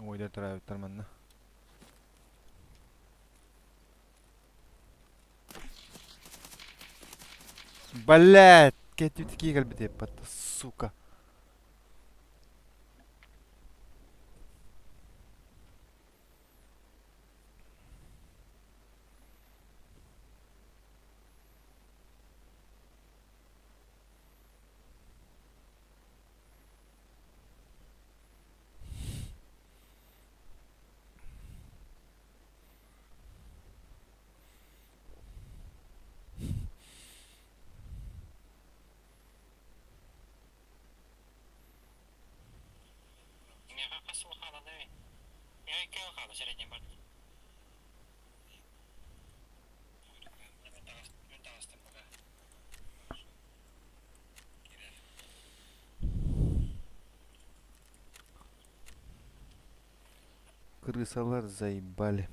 Oyda taraftar manna. Блядь! Кетти такие гальбите, пата, сука. Крысалар заебали.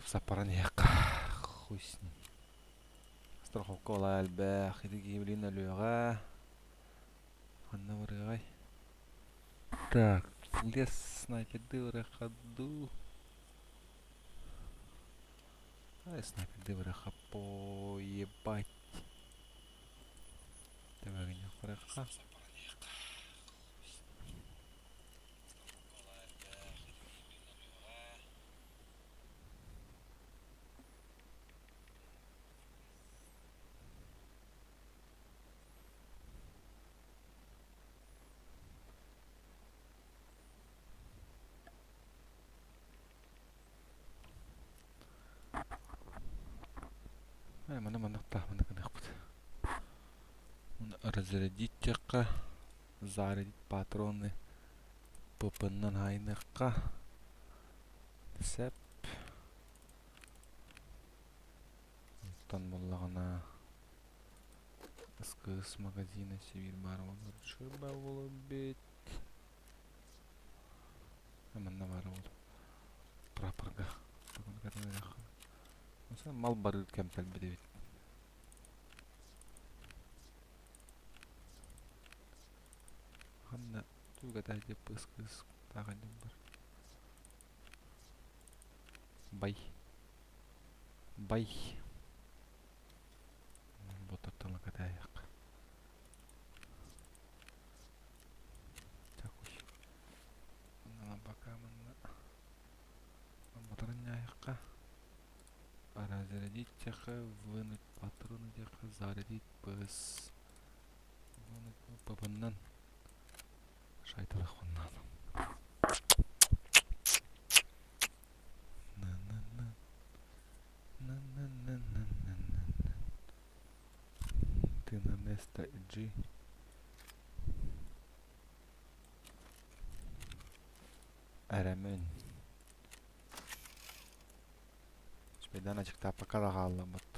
Сапаран яққа. Хуй с ним. Страховка ола әлбәқ. Иді кейбілін әлуіға. Ханна варығай. Так, лес снайперді варақаду. Снайперді варақапо, ебать. Тәбәгін яқ варақа. Мана кінақ бұд. Оны разрядить жаққа. Зарядить патроны. Пұпыннан хайныққа. Сәп. Тан болағына. Ысқыз магазина Сибир бар olur. Шыба болып бет. Мана бар olur. Прапорға. Бүгін кәрмей рақы. Осы мал бары кәмпәл беді бет. Ханна туға тәждеп ысқыз тағайдың бар. Бай. Ботақтың лақатайық. Чакуш. Мына бака мына. Моторын яйыққа. Разрядить жаққа, вынуть патроны жаққа, зарядить пыс. Вынуть папыннан. Шайтырақ бұннан. Ты на место иди. Әрәмін. Шпейдан açıkta пока да қаламыд.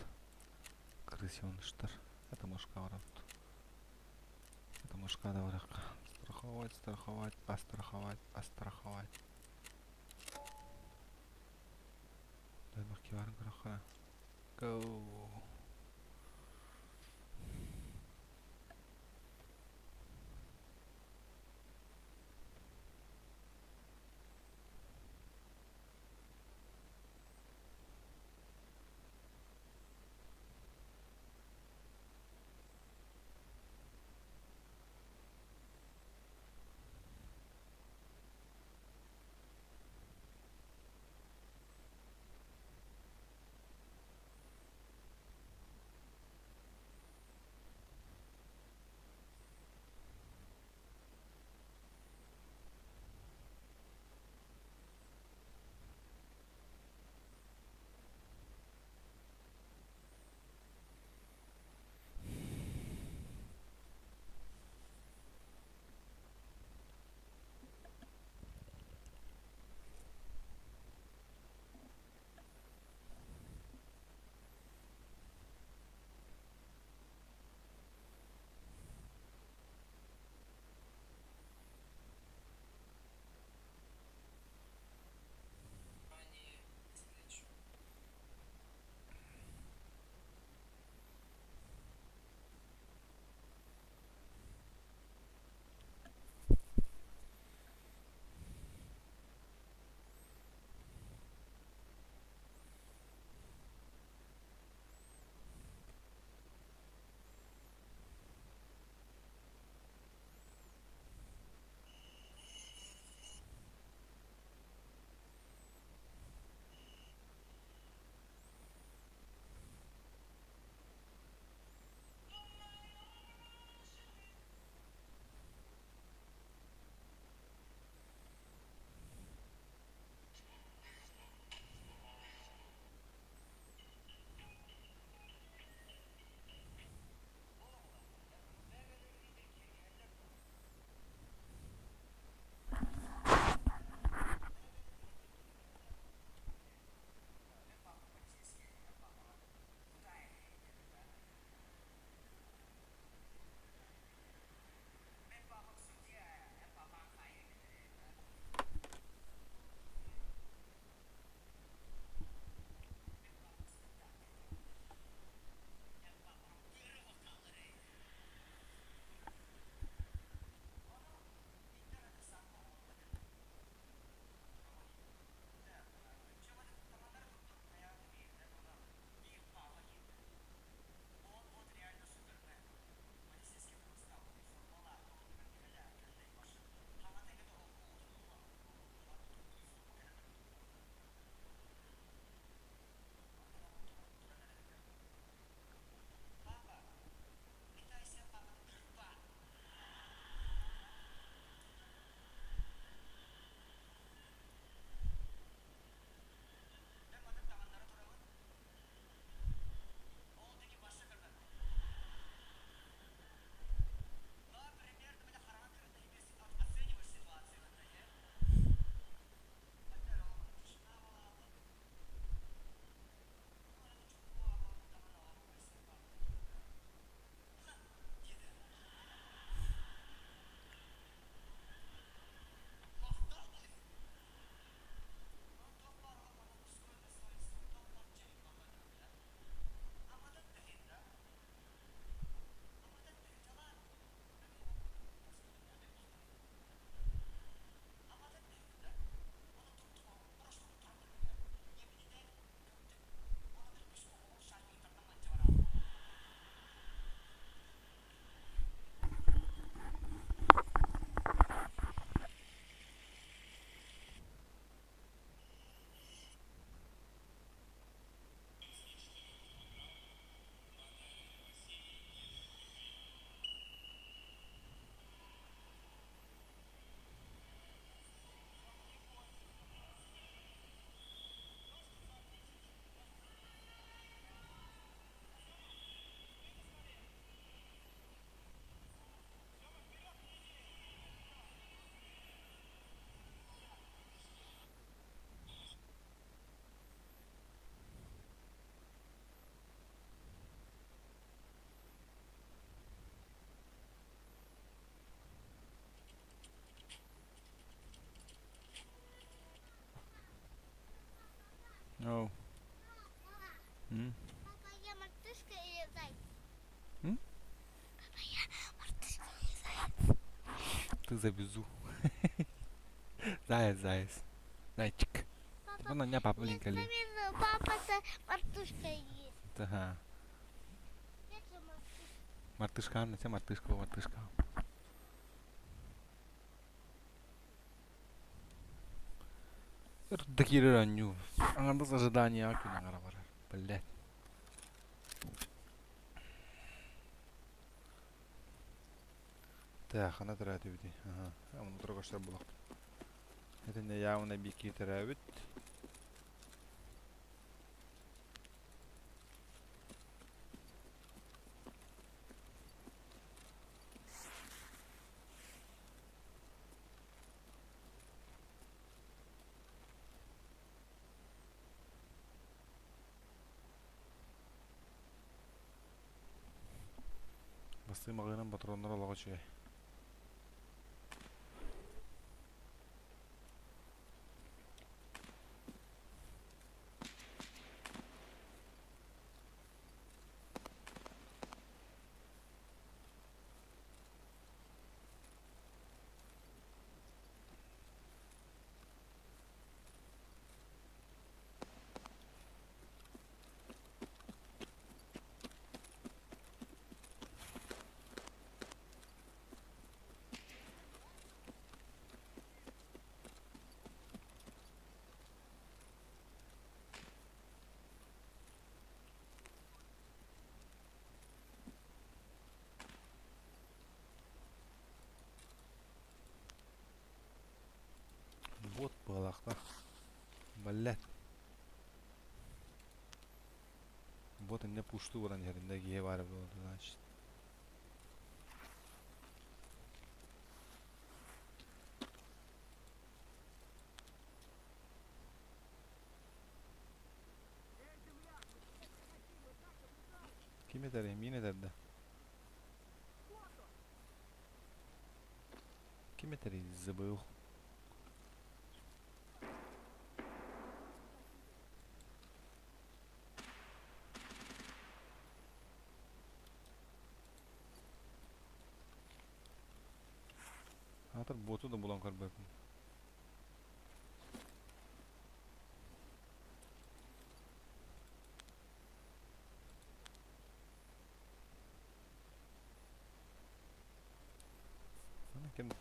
Крысеныштар. Это мошка варапты. Это мошка да вараққа. Страховать. Даймақ кеварын қыраққана. Go. Oh. Hmm? Papaya мартышка или заяц? Hmm? Papaya мартышка или заяц? Ты завезу. Заяц. Зайчик. Папа, Вон меня папа нет, линкали. наверное, папа-то мартышка есть. Ага. Нет же мартышка. Мартышка, на тебя мартышка. Такие ранню. Аңгандыз ожидания күн аңара барар. Блять. Так, она тратит. Ага. А он только что было. Это не явно бики травит. Басты мағынан патрондар алға чөй. Вот балақта. Блять. Вот не пушту баран жерінде кие барып болды, значит. Ким етер, мин етерді. Ким етер, забыл. Атыр боту да булан карбайпын. Ана кем?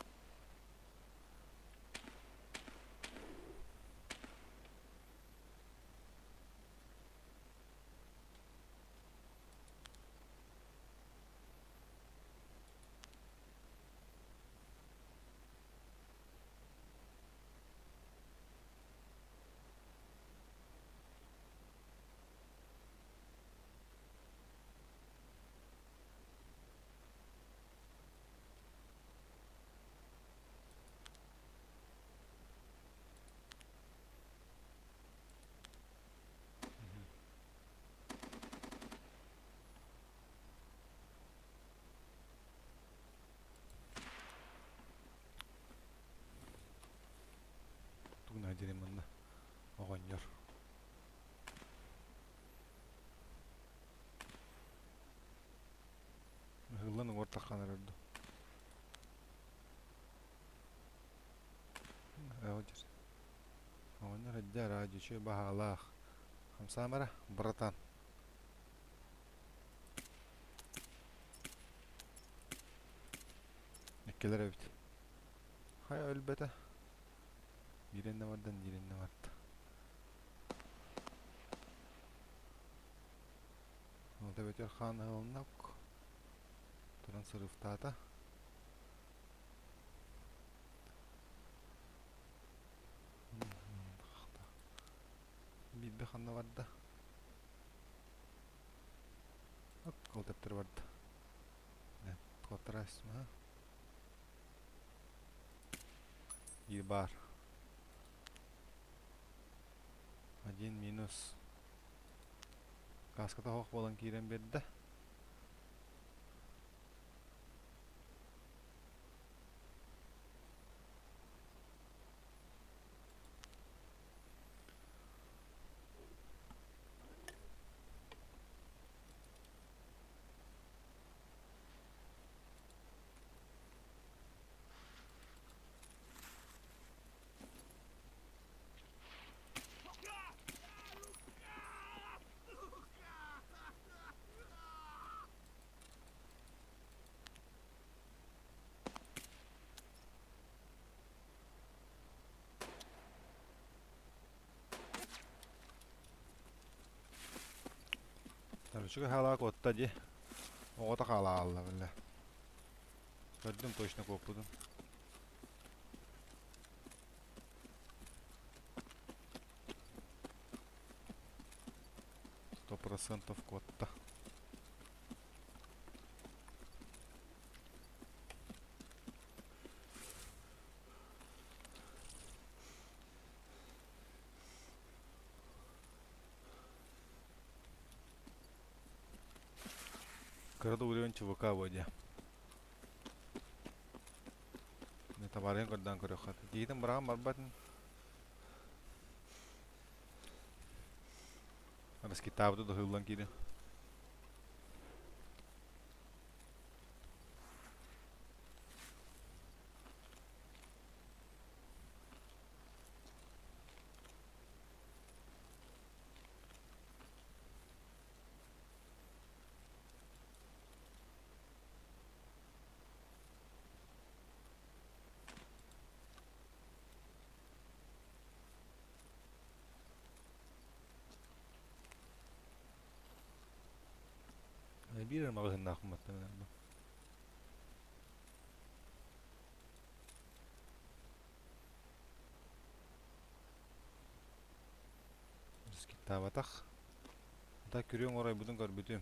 Тугна дерем мында. Оғаньор. Хылланың ортақ қанар өрді. Әуәдер. Оғаньор әдді радио чөй бағалақ. Хамсамара, братан. Ekkeler evet. Hay elbette. Birinde vardan birinde vardı. O da beter xana olnak. Turan sırıfta da. Bir xana vardı. Ak, o tepter vardı. Ne, kontrast mı? Bir bar. Один минус. Каската хоқ болан кирен берді. Короче, халак отта де. Оғыта қала алла білі. Көрдім точно көппудым. 100% котта. Кырды уровень чувака вводя. Не табарен көрдөн көрөк хат. Дейдім бұрағым барбатын. Арас китабы да хыллан кейді. Bir mağazında akımatta ben. Biz kitaba tak. Da körüyorsun orayı budun gör bütün.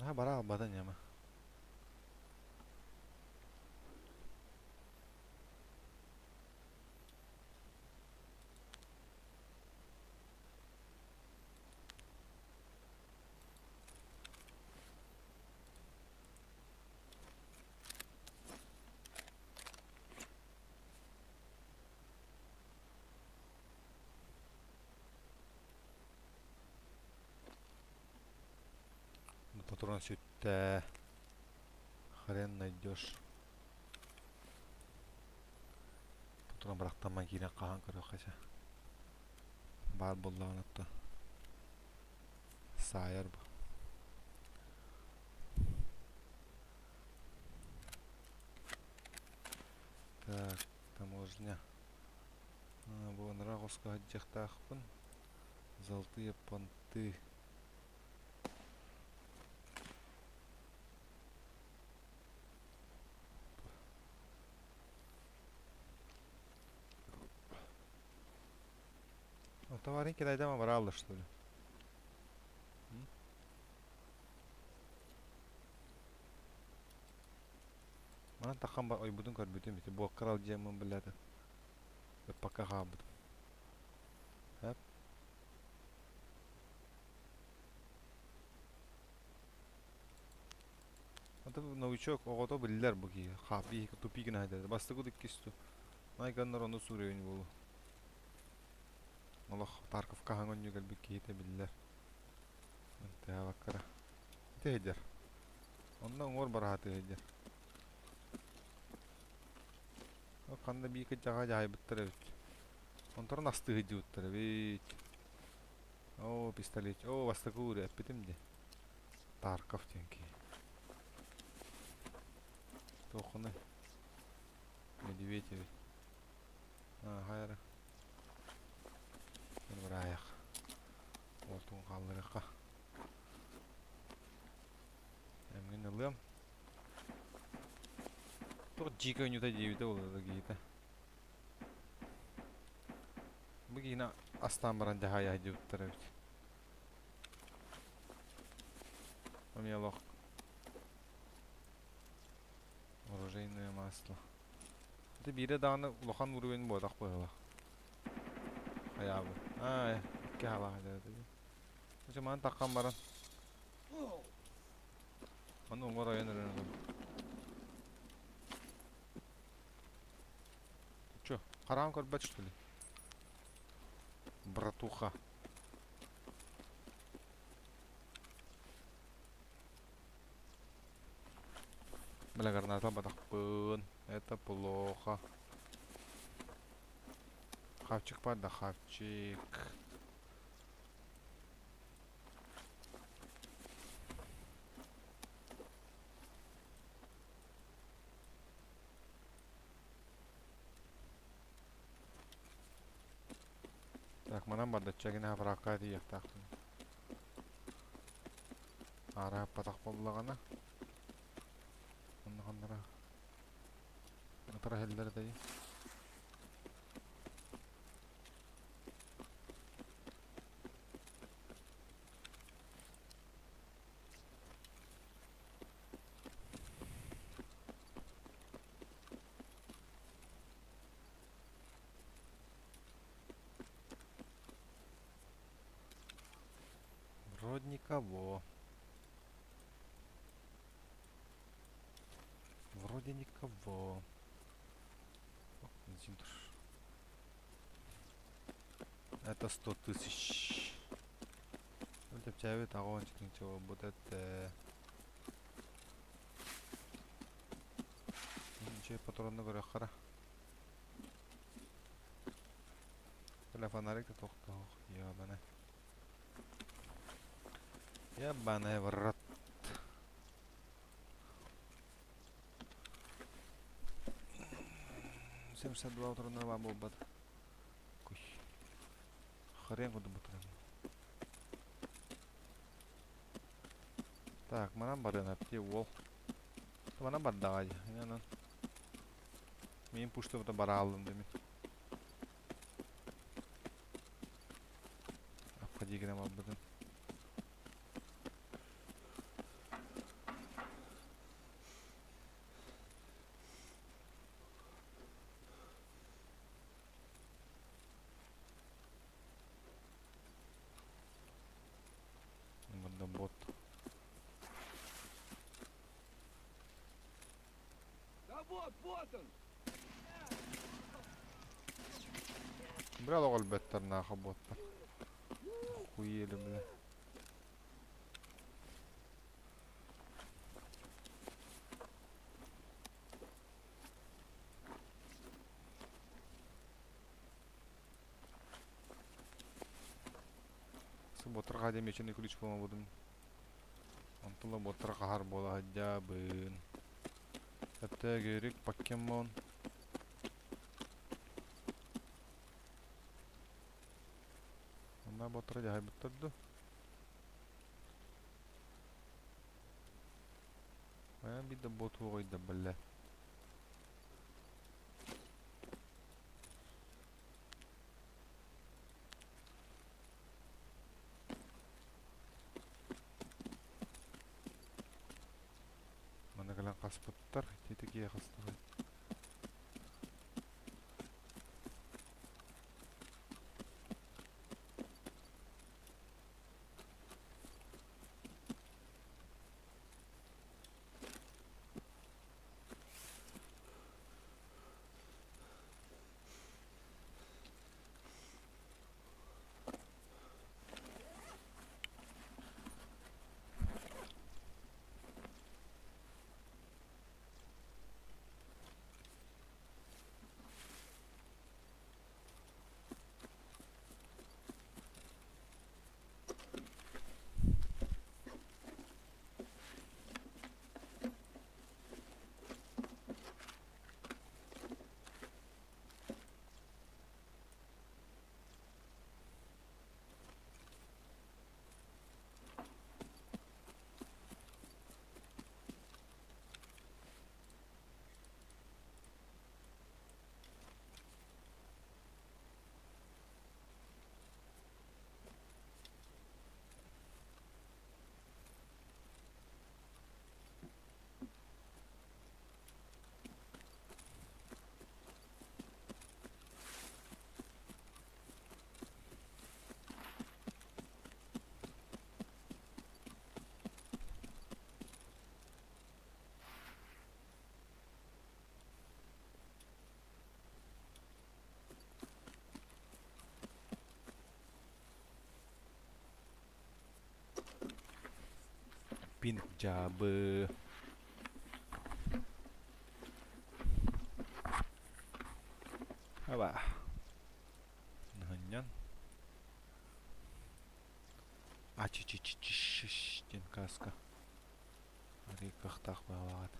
Ha bara almadan yama. Патрон sütte. Хрен найдешь. Патрон бырақтан кейінен қаған көріп қайша. Бар болдаған атта. Сайыр бұл. Так, таможня. Бұл нрағосқа хаджақта ақпын. Золотые понты. Товарин кидайда ма баралды, что ли? Мана таққан бар, ой, будын көр бүтін бейті. Бұл қырал жемін біледі. Пока ға будым. Әп. Это новичок, оғото білдер бұл кей. Қапи, тупигін айдады. Басты күдік кесту. Майганнар оны сүрейін болу. Олох Тарковка хангон югал бик кейте биллер. Энте аваккара. Тейдер. Онда оңор бара тейдер. О канда бик жага жай биттер бит. Онтор насты хыжы биттер бит. О пистолет. О вастакури аппетимди. Тарков тенки. Тохуны. Медведев. Хайра. Бұрайық. Олтуын қалдырыққа. Әмген ұлым. Тұқ жиқа өнюта жейбіті олады кейті. Бұл кейіна астан баран жағай айды бұттыр әбіт. Омелоқ. Оружейное масло. Это бире дағаны ұлақан ұруен бодақ бұғыла. Ayabı. Ay, iki hala hadi. Kocaman takkan baran. Onu umur ayın ürünü. Чё, харам көрбәт что ли? Братуха. Бля, граната батақпын. Это плохо. Хавчик падда, хавчик. Так, манан бардача гine хапыракка тияктаактын. Ара патак боллагана. Онна хандара. Атара хеллердей. Вроде никого. Вроде никого. О, бензин туш. Это 100 тысяч. Вот я тагончик ничего будет. Ничего патронны көрөк кара. Телефонарик да токток. Ябана. Ябана врат. Семьдесят два патрона вам болбат. Куй. Хрен куды батырам. Так, манан барын апти вол. Манан бардагай. Янан. Мен пуштовда бара алдым демен. Апка дегенем албадым. Мында бот. Да вот он! Брал оғал беттер наға ботта. Хуелі біле. Боттарға демечені ключ болма будым. Антыла боттарға қағар бола жабын. Әтті керек покемон. Онда боттарға жай бұттырды. Аян биді боту қойды білі. Мана калан қаспыттар, тетеке қастығы. Pin jabı. Haba. Nahyan. Ачи-чи-чи-чи-чи-чи, каска. Риках так бағалағад.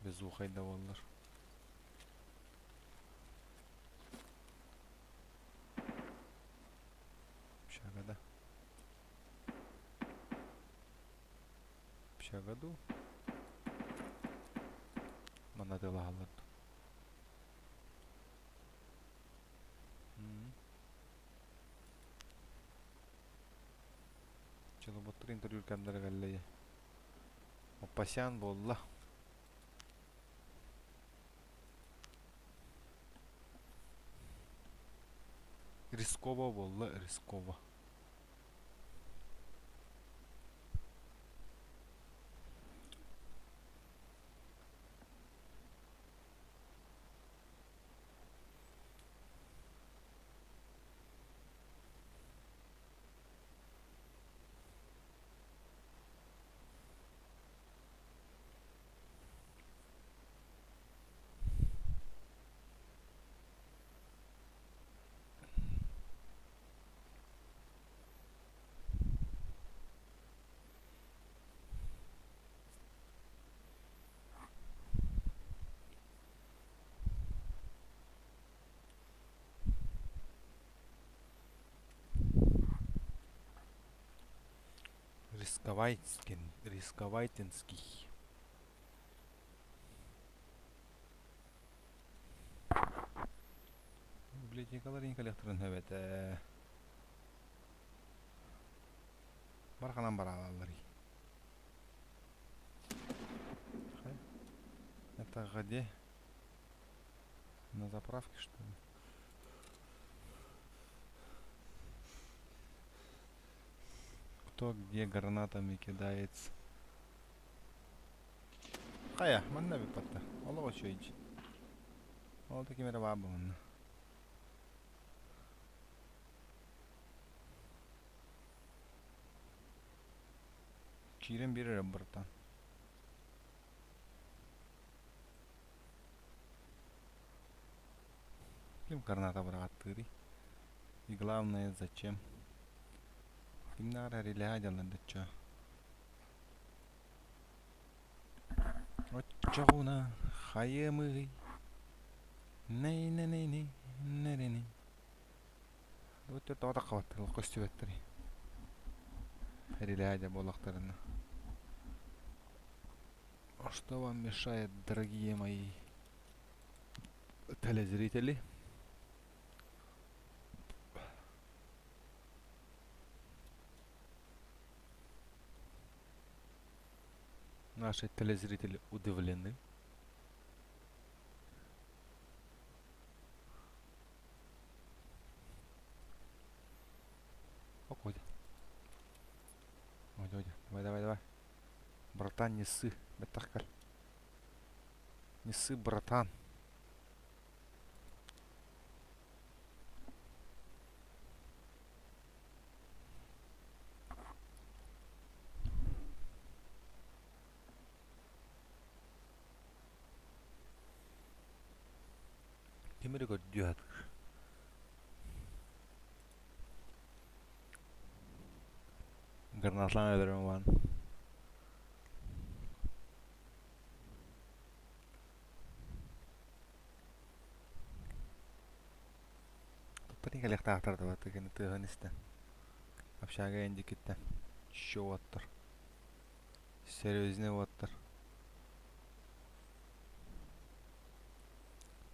Без ухайда олар. году. Мана тыла Чылы боттыр интервью кәмдері кәлләйе. Опасян болла. Рискова болла, рискова. Рисковайтинский. Библиотекалар ең коллекторын höbete. Барханан баралалар. Это где? На заправке, что ли? Кто где гранатами кидается? Хая, манна бипатта. Олого чөйч. Ол таки мере бабы манна. Чирен бири бартан. Ким граната брагаттыри? И главное, зачем? Кимнара релядяны дача. Отчауна хайемы. Ней. Вот это вот такое вот костюметтери. Релядя болактарына. Что вам мешает, дорогие мои телезрители? Наши телезрители удивлены. Окодя. Давай. Братан, не ссы. Бетахкаль. Не ссы, братан. Кемере көддүят. Гранатлан öldürüm var. Toppatin kalekta aktardı batı kene tığın isten. Apşaga indi kitten. Şov attır. Серьезный attır.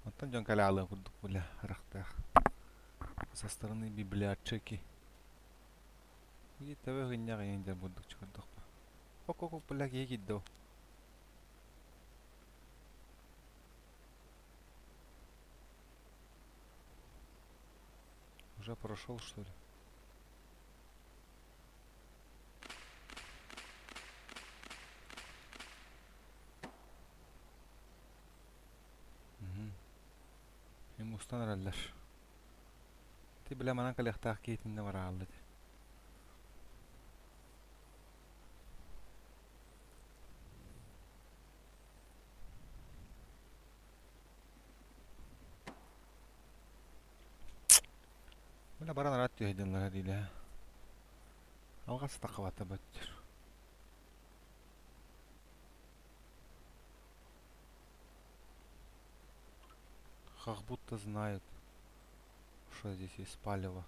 Оттан жон калялы курдук бля рахта. Со стороны библиотеки. И тебе гынняга ендер будук чыкырдык. Ок, бля кийгиддо. Уже прошел, что ли? Hem ustan aralar. Ti bile manan kalekta keytinde var aldı. Bile baran arat diyor hedinler hadiyle. Algası takavata böttür. Как будто знают, что здесь есть палево.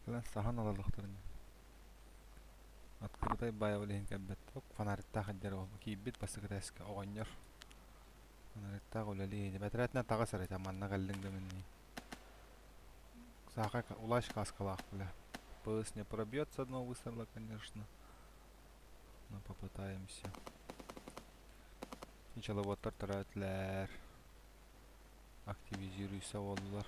Lan sahan alalıqtırın. Открытай бая олehen кәббет. Ок фонаритта хаджар ол. Кибит басык тәске оғаньор. Фонаритта олали. Бәтәрәтнә тагы сәрәт аманна галлыңды минни. Саха улаш каскалах бля. ПС не пробьет с одного выстрела, конечно. Но попытаемся. Сначала вот тартаратлер. Активизируйся оллар.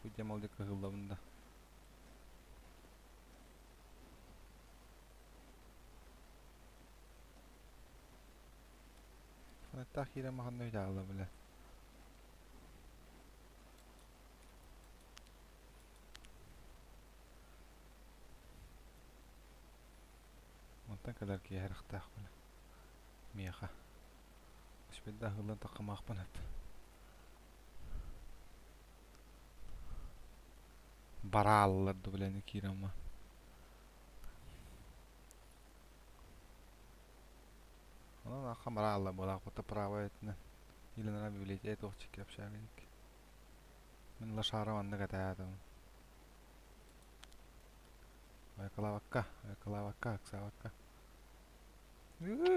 Хуйдем алды кыгылдабында. Фонаритта хире маханны өйдағыла бля. Монтан кадар ки ярыктах бля. Меха. Шпедда хылын тақымақ бініп. Бара алыларды білені кирама. Онан аққа бара алла болақ бұты права етінен. Илінара библиотек оқчик кепша керек. Мен лашара ванны катаядым. Айкалавакка, аксавакка.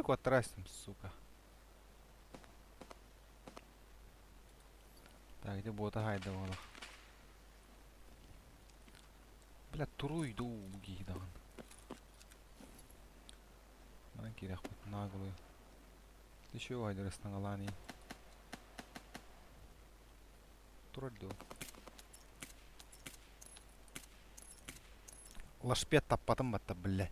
Квадрастим, сука. Так, где бота хайда болақ. Бля, туруйду гейдаған. Манан керек бұт, наглый. Еще айдырыстан алани. Туройду. Лашпет таппатым батта, бля.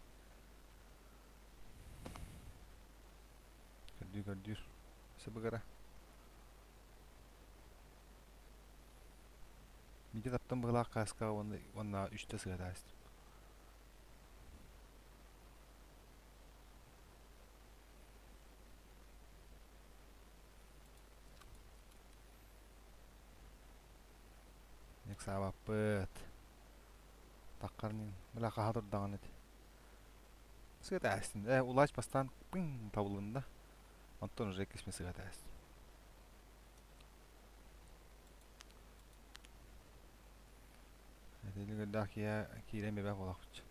Көрдүр. Себегара. Миде таптым бұғылақ қасқа онна 3-те сығада астым. Нек сабап бұт. Таққарнин. Бұла қаға тұрдаған еді. Сығада астым. Улач бастан пың табылында. Онтон уже кесме сығада астым. Әделі көрдіғ кейрен бебек олақ бұтшы.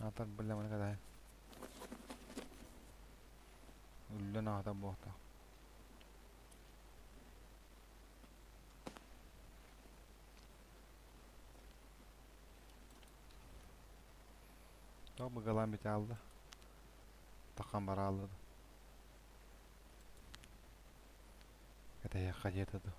Атар білі мәні қадай. Үллен ағда бұғта. Тақ бұғалан бете алды. Таққан бара алды. Кәтәйе қадет еді.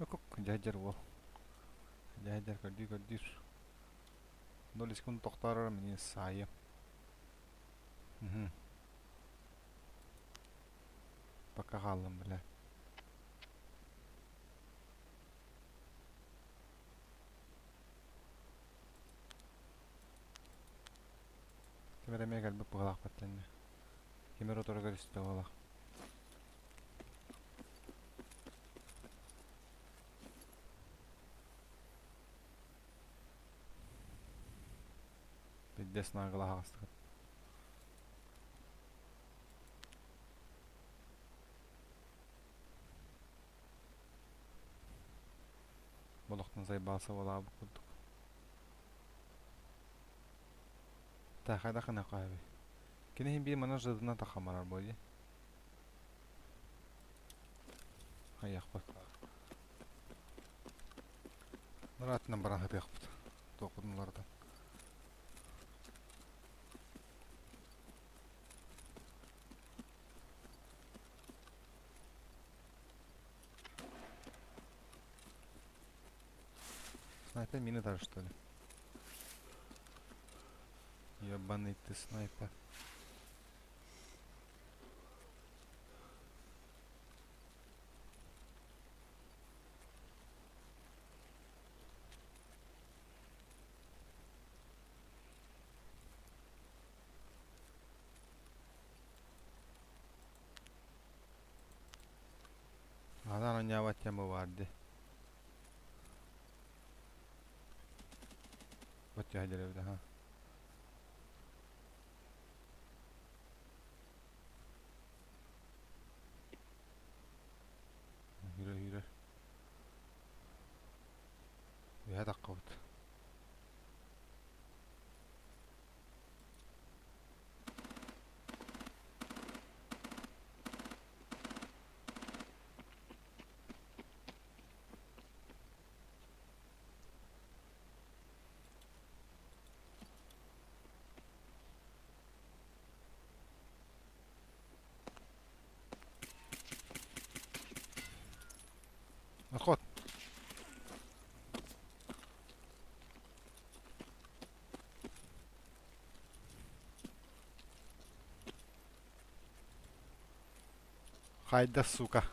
Өкік, жәйдер бол. Жәйдер көрдір. 0 секунд тоқтарыр мені сайы. Пока қалым біле. Кемереме кәлбіп бұғалақ бәттенде. Кемер отыры көрісті бұғалақ. Беддесін ағыла ағыстығыт. Болықтың зайбасы бола бұқ бұдық. Та қайда қына қайбы. Кенеғін бей мұны жадына тақамарар бойы. Аяқ бұд. Мұратынан баран хатық бұд. Тоқыдынлардан. Снайпер мины даже, что ли? Ёбаный ты снайпер. Nyawat yama vardı. Bot ya evde ha. Yürü yürü. Ya da kavut. Akot. Hayda suka.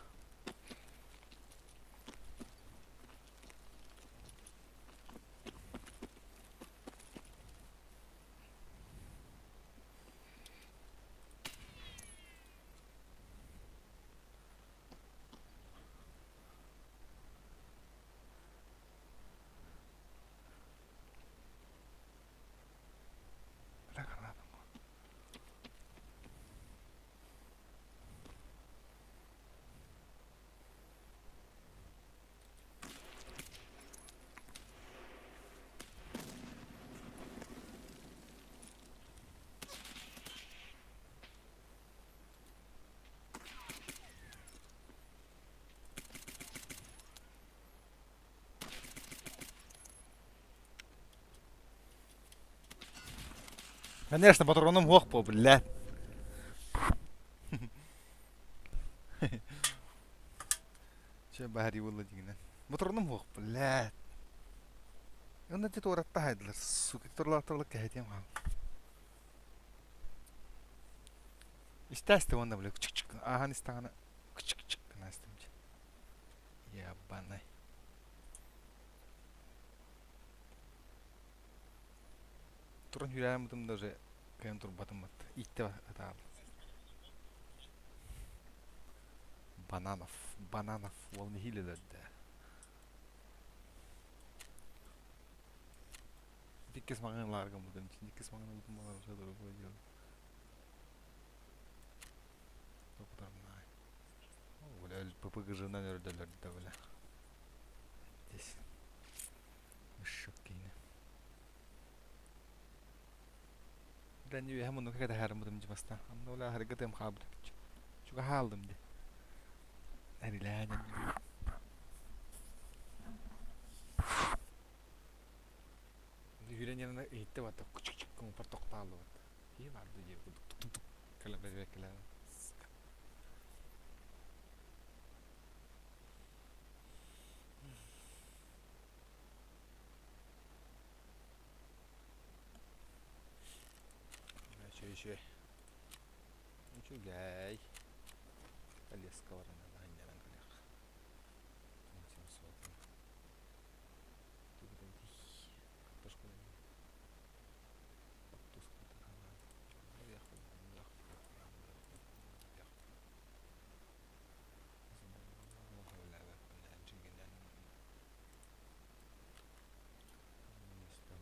Конечно, патроном хохпо, блядь. Че bahari والله جينا. Патроном хох, блядь. أنا جيت ورا التهاد للسوق تطلع كهدي معه. استاست وانا بلك تشك تشك هنستعنا تشك تشك ناستمج. يا باناي. ترون هيرا متم درجة كان تربطم مت. إيتوا هتعب. بانانف والله هي لده. Dikis mangan larga mudam dikis mangan mudam magar sa dolo ko jil. Doktor nai. Wala papagajana nerede lerde wala. Здесь. Шоккейна. Да не я муну когда харам мудам жимаста. Амна вала харгатам хабр. Чуга халдым де. Ари ладан. Yürüyen itti var. Küçük küçük como per toktalı var. İyi vardı diye. Tuk tuk kala böyle kala. Şey. Şu gay. Alias kavarana da hanyaran kalak. Nasıl soğuk. Tuh di. Terus ko. Terus ko ta kana. Ya ko. Ya. Ya. Wala ba na jiginan. Mister.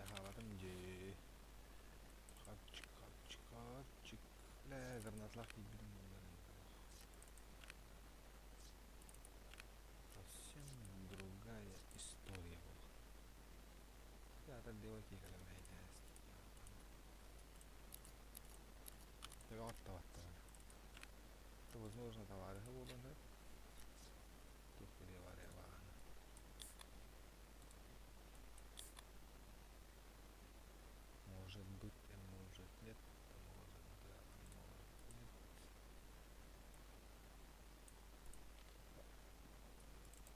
havadan Хавчик. Лазер на тлах и блин. Совсем другая история была. Я так делать и когда меня есть. Я готова. То возможно товары будут, да? Тут перевариваю. Может быть, может нет, может да, может нет.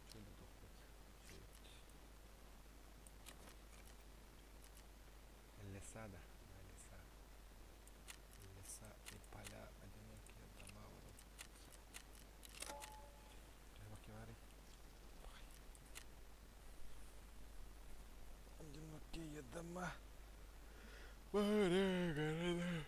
Что это тут? Леса, да, леса. Леса и поля, одинокие дома. Треба кивари. Одинокие дома. Поля города.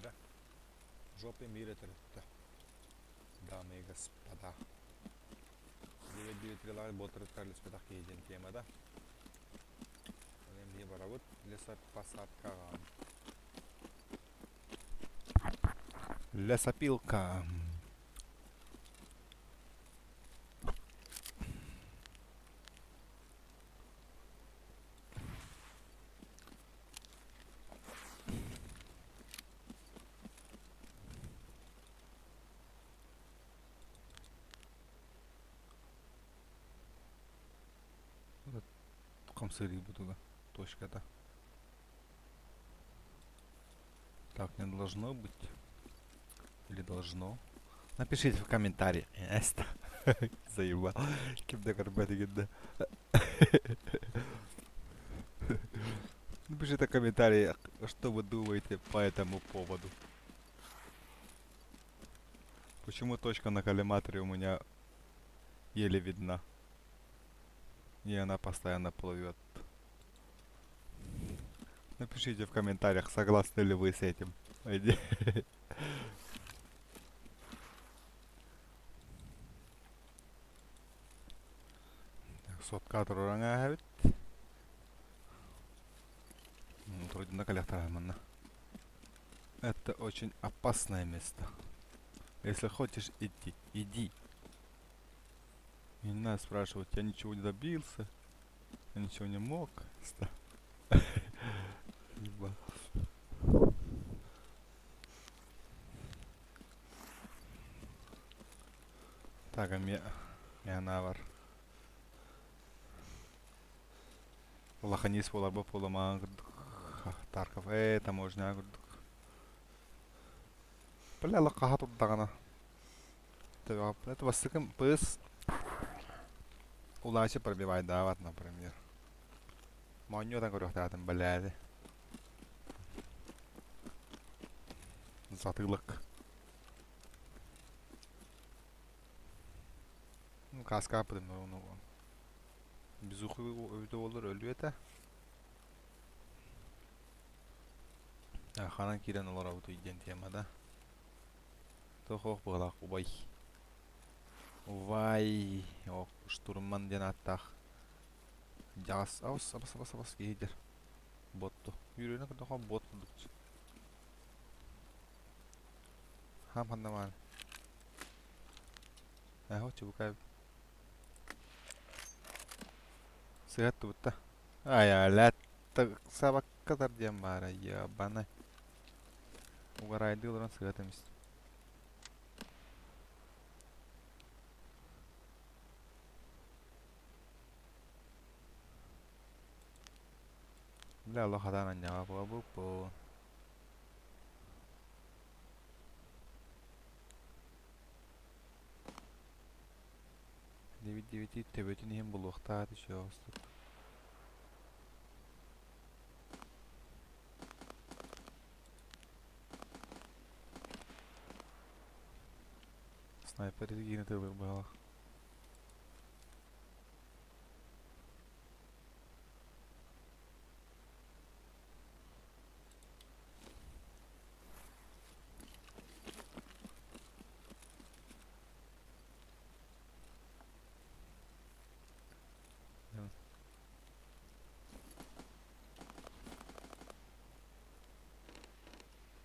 бәрі. Жопы мира түрітті. Дамы и господа. 9-9 ботыры тарлис педақ кейден темада. Олем не барабыт лесопосадкаға. Лесопилка. Комсырый буду точка-то. Так не должно быть. Или должно? Напишите в комментарии. Эста. Заебал. Кимда карбати гидда. Напишите в комментарии, что вы думаете по этому поводу. Почему точка на коллиматоре у меня еле видна? И она постоянно плывет. Напишите в комментариях, согласны ли вы с этим. Сотка турураңа. Вроде на коллекторах. Это очень опасное место. Если хочешь идти, иди. И не надо спрашивать, я ничего не добился, я ничего не мог. Так, а мне навар. Лоханис полаба полама Тарков. Таможня. Бля, лохаха тут дагана. Это вас сыком пыс. Улачы пробивает дават, например. Моню так говорю, там, блядь. Затылок. Ну, каска придумал, ну. Безуху öldü olur, ölüyor da. Ханан кирен олар ауды иден темада. Тохох бұғылақ убай. Увай. Штурман ден аттақ. Жағас, абас кейдер. Ботту. Үйрені күрді қоң бот бұдық. Хам хандаман. Хо чебукай. Сыгатты бұтта. Ләтті сабақ қатар дем бара. Ебаны. Уғарайды оларан сыгат емес. Бля, лохадан анняға бұға бұқ. Девять төбетін ем бұл уақта аты шо ұстық. Снайпер егені төбір бағалық.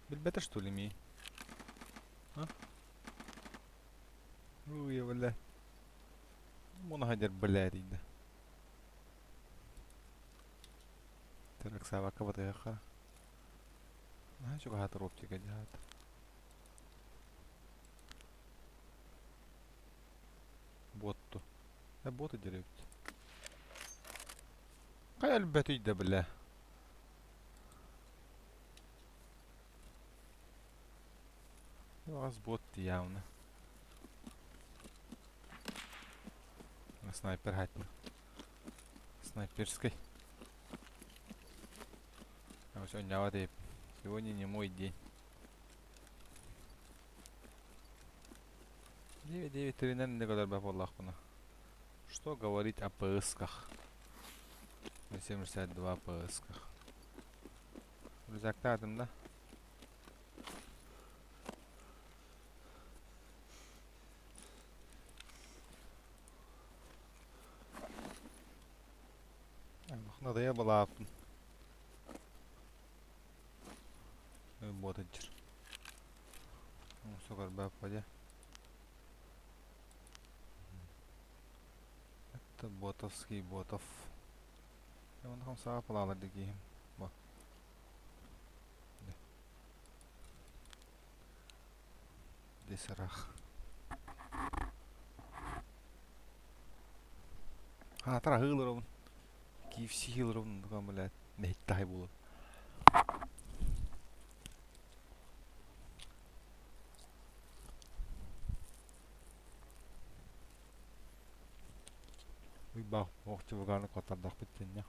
Бельбета что ли ми? А? Уй, бля. Мона хадер бля дейді. Так сабака батайха. Чука хатыр оптика жаат. Ботту. Боты директ. Кай әлбәт үйді бля. Вас бот явно. Снайпер хатно. Снайперской. А сегодня воды. Сегодня не мой день. 9-9-3 не кадар бап Аллах буна. Что говорить о ПСках? 72 ПСках. Рюкзакта адым да? Adaya balaptın. Botancır. Sokar bapaya. Это ботовский ботов. Я вон там сапалала дикие. Бо. Десерах. Тара хылырын. Кивси хылырын туган блядь. Нейтай булып. Уйбах, охчы вганы котардак биттен я.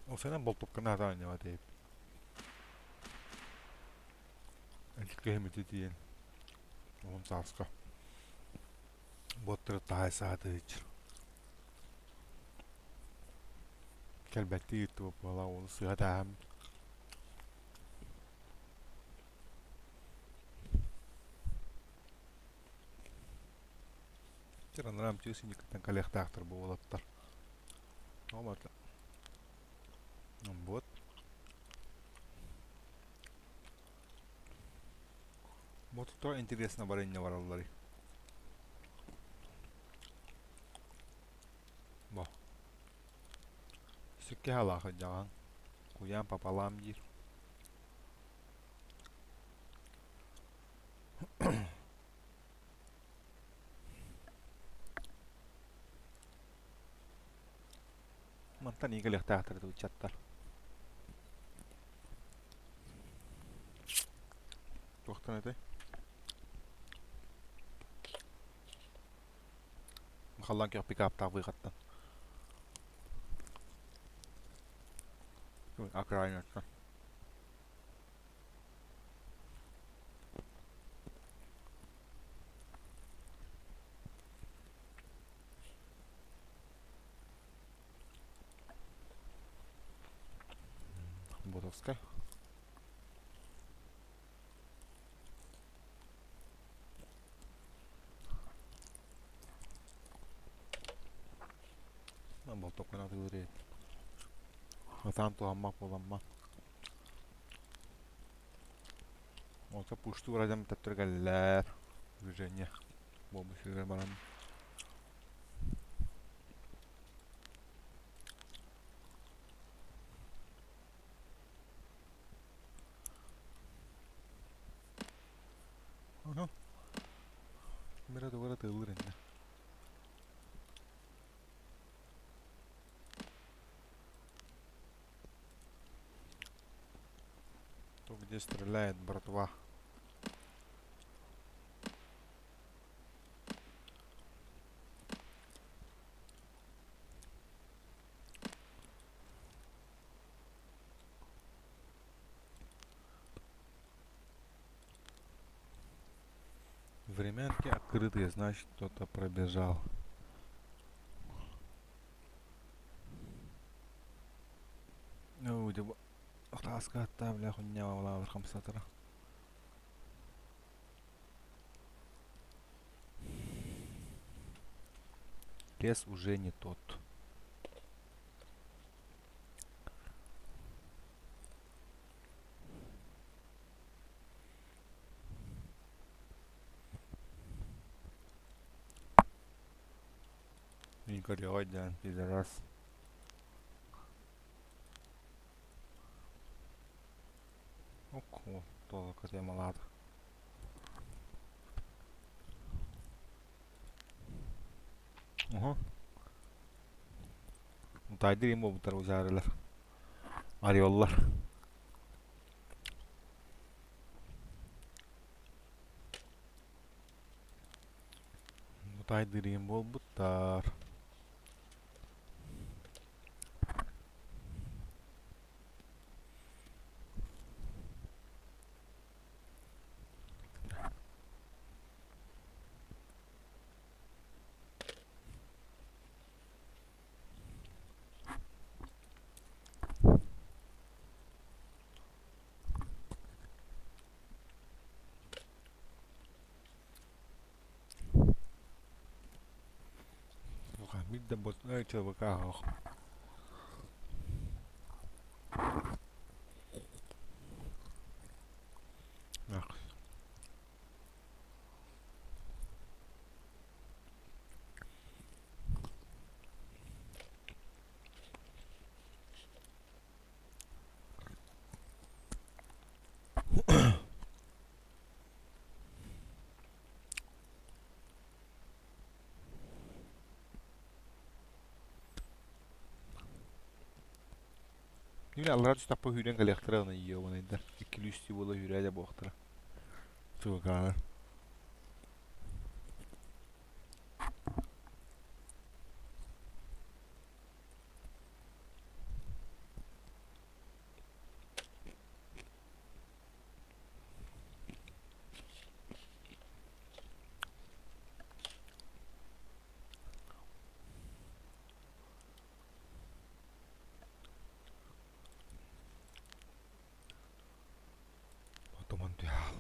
O senen boltuk kena tanya var deyip. Elk kehmeti diyen. Oğlum sarska. Bottırı daha saatı hiç. Kelbetti yuttu valla onu sığa dağım. Çıranlarım çözün yıkıttan kalek dağıtır bu olatlar. Olmadı. Вот. Вот кто интересно варенье вараллары. Бо. Сükке halakı jağın. Kuyan papalam jir. Mantan iyi kalek dağıtır tu chattar. Toxtan ete. Maxallan ki pick up tavı qattan. Akrayın etsin. Ботовская. Болток надо говорить. А там то амма поламма. Olsa puştu vuracağım tetragaller. Движение. Bomba şeyler bana. Aha. Mira duvara tığılır indi. То где стреляет братва. Времянки открытые, значит кто-то пробежал. Ну, где таска оставля хуйня вала хамсатора. Лес уже не тот. Игорь Одян, пидорас. Oko, tuolla kotimalata. Oho. Mutta ei tiedä muu tarvitse arjollar. Mutta ei tiedä muu buttar. Видно, вот, человека, ох. Ах. Yine Allah razı tapı hüren kalektıra ona yiyor bana eder. İkili üstü bola hüre de boğtıra. Çok ağır. Otoman tüyal.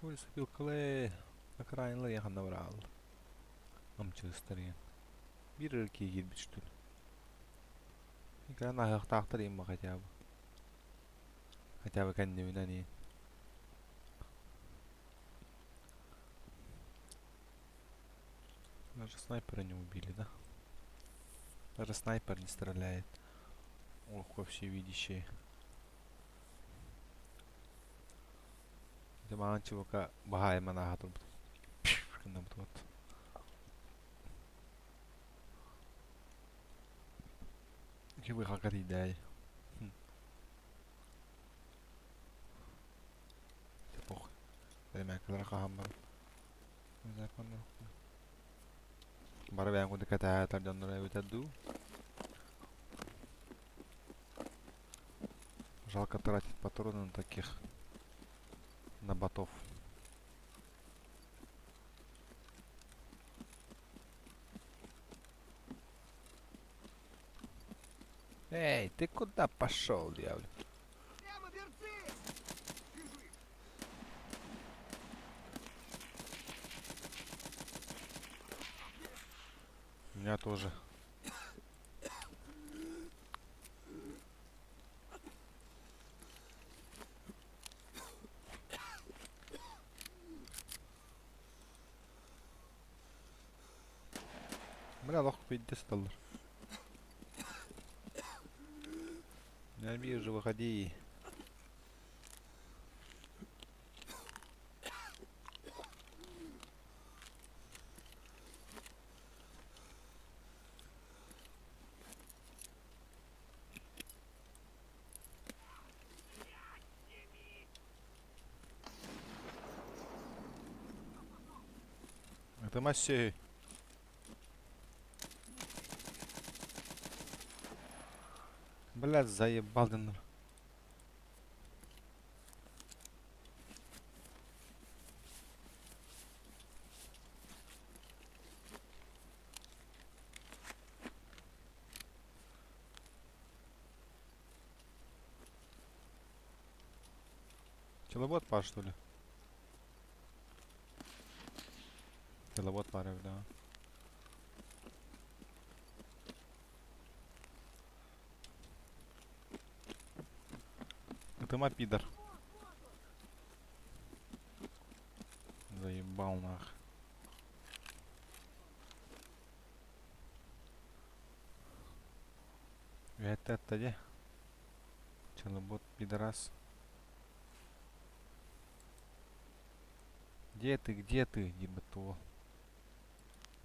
Polisi bilkale. Akrayınla yakında var al. Amca ıstarıyın. Bir ırkiye girmiştün. İkran ayakta aktarayım bak acaba. Acaba kendimden iyi. Даже снайпера не убили, да? Даже снайпер не стреляет. Ох, во всевидящие. Zaman çubuka bahaya mana hatun. Kena betul. Ki bu hakati day. Tepok. Dari mereka kahambar. Mesela konu. Bara ben kunde kata terjanlara öteddu. Жалко тратить патроны на таких на ботов. Эй, ты куда пошел, дьявол? Прямо берцы! Бежи! У меня тоже. Бля, лох $50. Не вижу, выходи. Это массе. Блядь, заебал ты. Киловатт пар, что ли? Киловатт пар, да. Это мапидор. Заебал нах. Это где? Челобот пидорас. Где ты, ебато?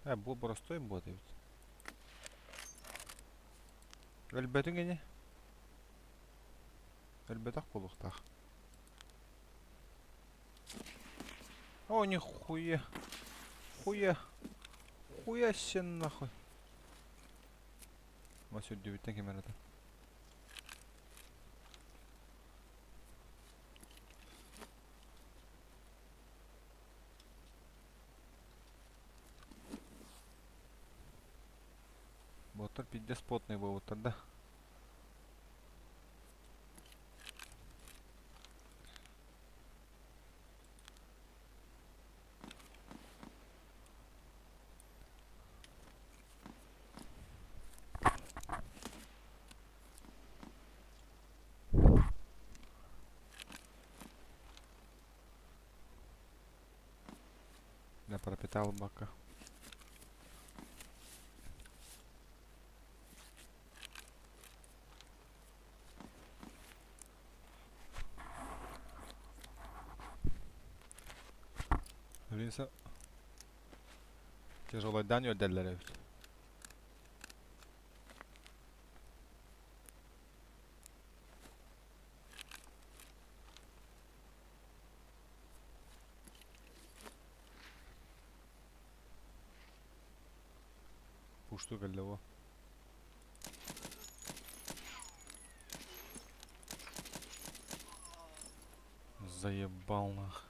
Бұл простой бот ведь. Әлбәтің не? Әлбәтақ болуқтақ. О, нихуя. Хуя сен нахуй. Васю 9 камерата. Боттар пиздец потный был тогда. капитал бака. Öyleyse tяжелойдан öderler evet. Пушту geldi o. Заебал нах.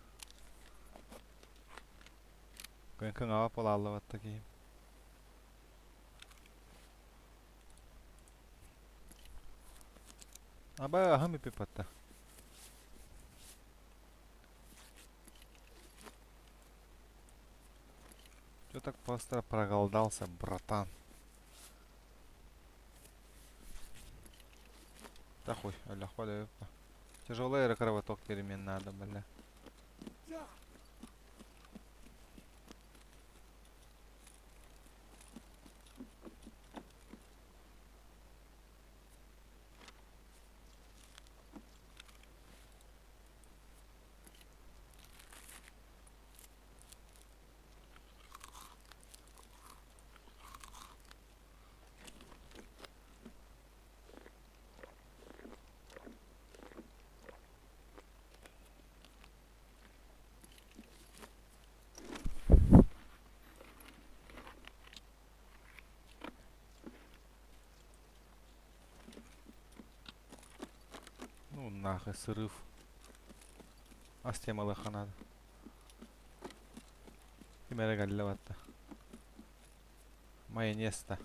Кын ава полалла ватта кейим. Аба ахам ипи патта. Чё так быстро проголодался, братан? Да хуй, аля хуй. Тяжелый кровоток перемен надо, бля. Ну нахуй срыв. Астемалы ханады. Кимере галле ватта. Майонез-то.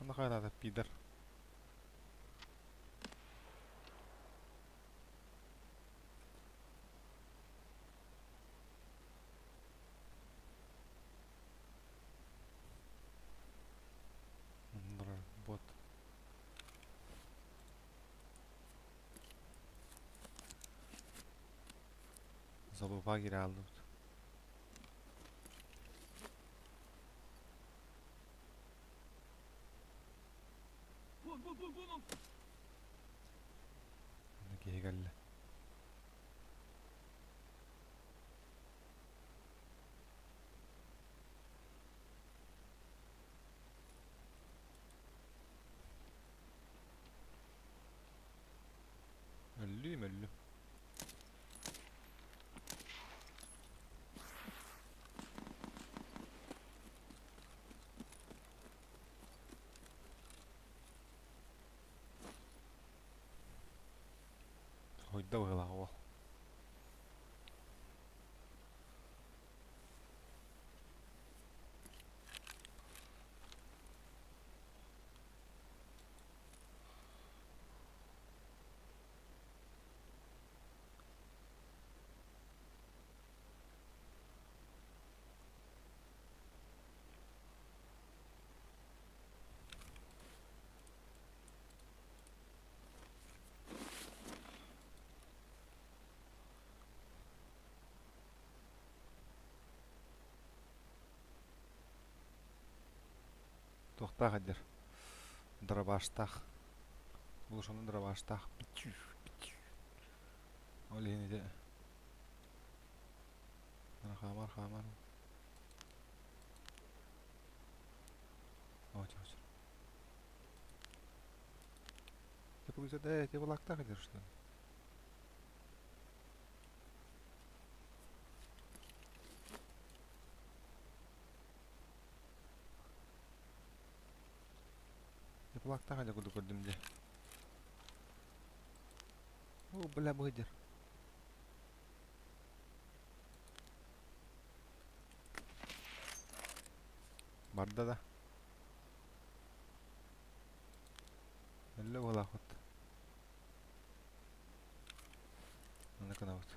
Нахуй надо, пидор. Вот. Залупа кире алды. Вон. Кие галле. Ölü. Hoyda bağla o. Тоқта қадер. Дробаштақ. Бұл шоны дробаштақ. Ол ені де. Хамар. Очер. Ты получается, да, ты лакта хотел что ли? Ты лакта хотел куда көрдім де. О, бля, быдыр. Барда да. Әллә бола хот. Аны кына бут.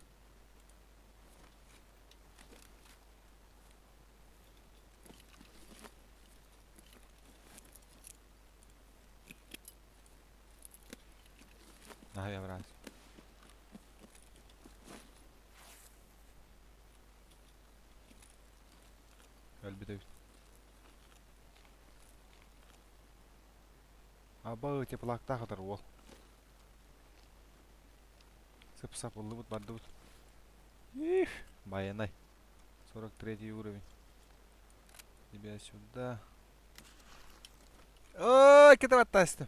Ага, я брат. Әлбиде. Аба теплакта хатыр ол. Сып-сап улы бут барды бут. Их, баянай. 43 уровень. Тебя сюда. Ой, кетіп аттастым.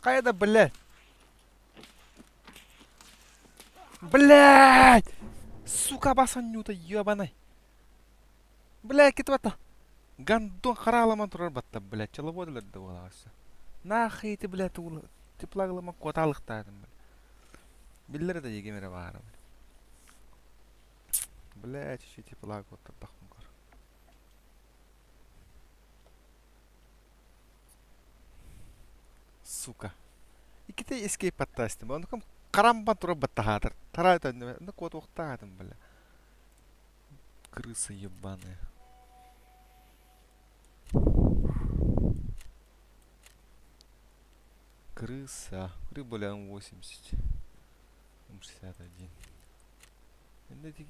Қайда, блядь? Блядь! Сука, басанюта, ебаный. Блядь, кетіп атта. Гандон қараламан тұрар батта, блядь. Человодыларды болағасы. Нахуй ты, блядь, улы. Теплагылама коталықтадым, блядь. Биллері де егемері бары, блядь. Блядь, еще теплаг вот тахмын кор. Сука. Иките escape аттастым. Оны кім қарамбан тұрар батта хатыр. Тарайтан, ну кот оқтадым, блядь. Крысы ебаные. Крыса. Прибыли 80. 61. Енді тек...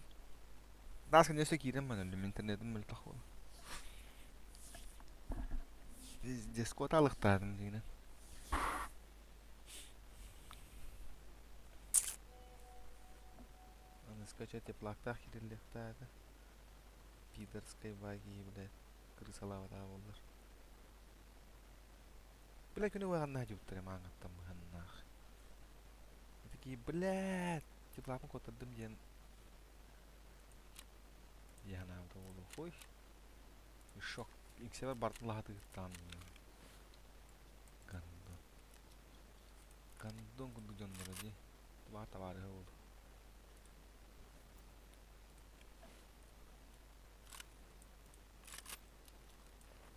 Дасқа несі кейден мән өлім интернетім мүлі тақуылы. Дискот алықтадым дейінен. Аны скачать теплақтақ кереліктады. Пидорской ваги, блядь. Крысалавада болдар. Блядь, күні оғанна жуттыры маңаттам мұханнақ. Такие, блядь, теплапын котырдым ден. Яна ауда болу. Ой. Шок. Инксебар бартын лағаты ғыттан. Гандон. Гандон күнді жондыры де. Баға табарыға болу.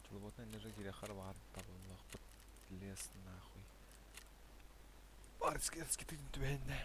Чулботна энержия зирехар бағар табылылақ бұт. Лес нахуй. Барыцки түйін түбәйінде.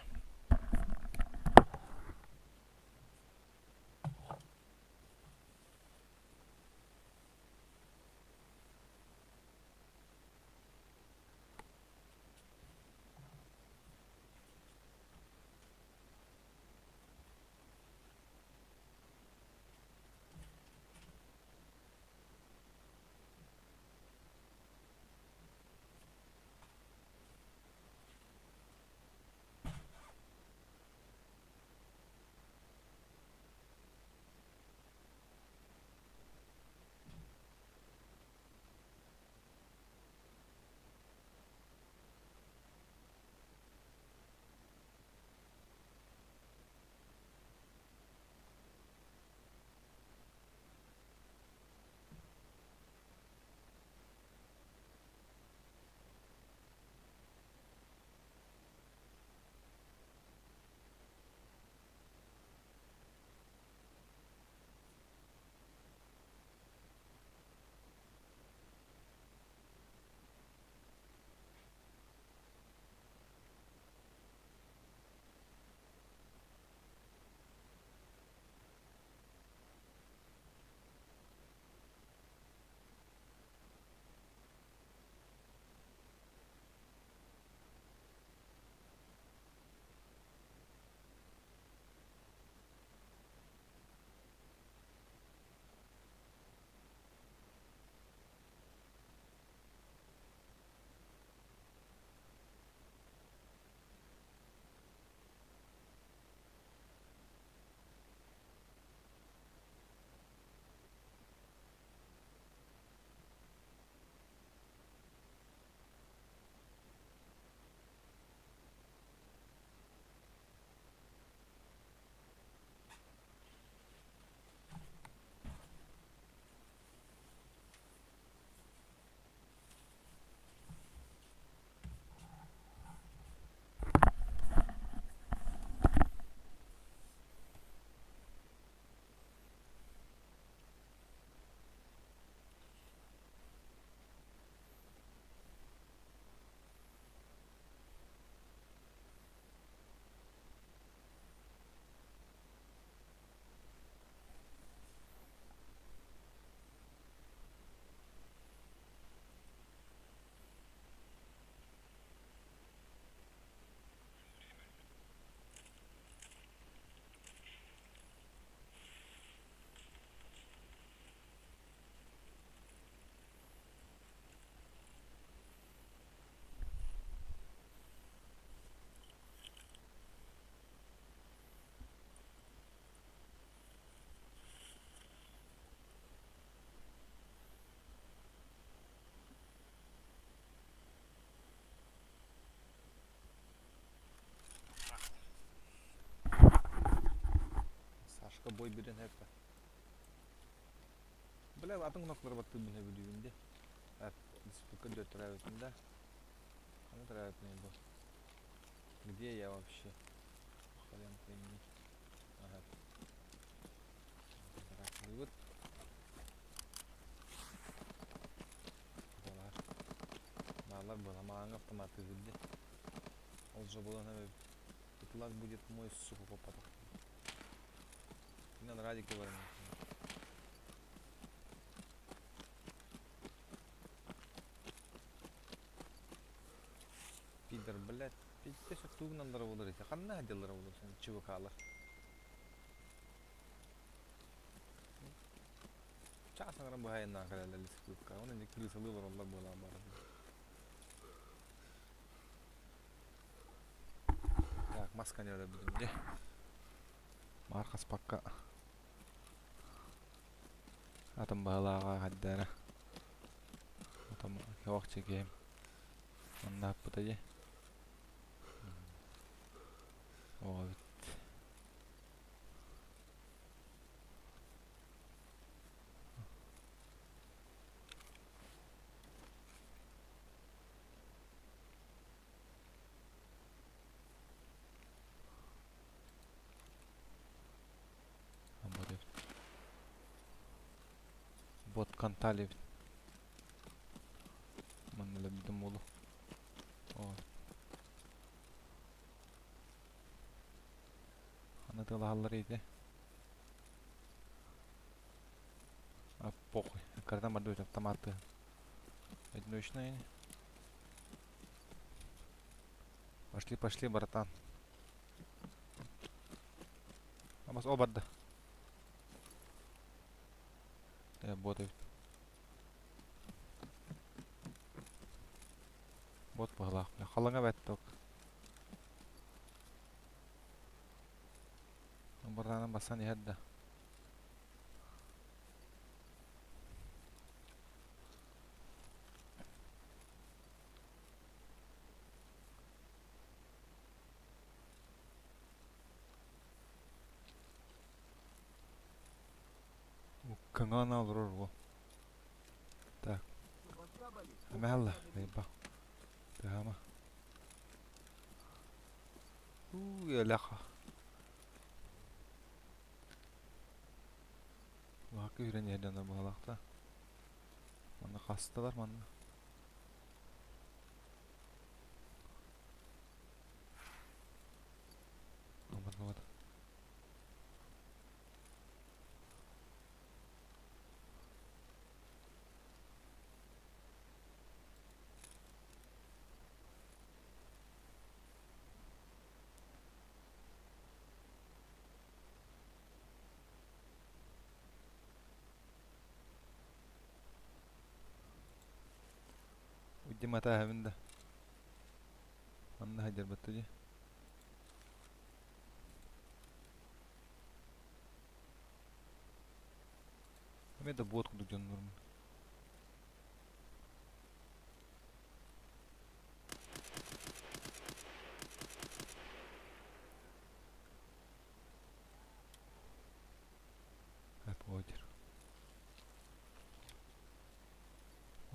boy biren hep. Bile atın noktaları battı bine biliyorsun. At спука 4 tarafında. Ama tarafında bu. Где я вообще? Хрен пойми. Ага. Так, вывод. Voilà. Bağlar böyle ama автоматы види. Он же было наверное. Плаг будет мой сука попадок. Мне радики варим. Пидор, блядь. Пиздец, что тугнан дорогой. Ханна делала вот чувакалар. Часаңран бахай нахаралла лискутка. Он не крысалы var Allah bola bara. Так, маска не öyle bizim. Markas pakka. Atın bağlağa haddara. Atam yok çekeyim. Onda bu da ye. Ой. Bot kantali. Manla bildim oğlum. Ой. Anladığı hallarıydı. А похуй. Когда мы дают автоматы. Одиночные. Пошли, пошли, братан. А бас обадда. Ботают. Бот бағлақ. Қалыңа бәттік. Бұрданын басан ехеді. Кыңана ұрыр ол. Так. Әмәлі. Бейба. Тәғама. Еләқа. Vakı yüren yerden bağlaqta. Mana qastılar mana. Aman. Uji mata hamında. Mana hajar batuji. Hame da bot kuduk jandarım. Hep hajar.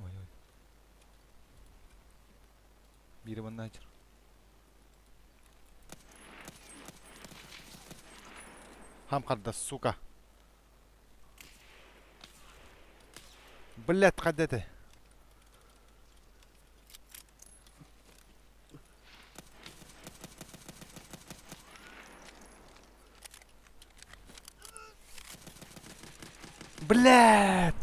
Oy. Biri bana hajar. Ham qadda suka. Блядь, قدته. Блядь.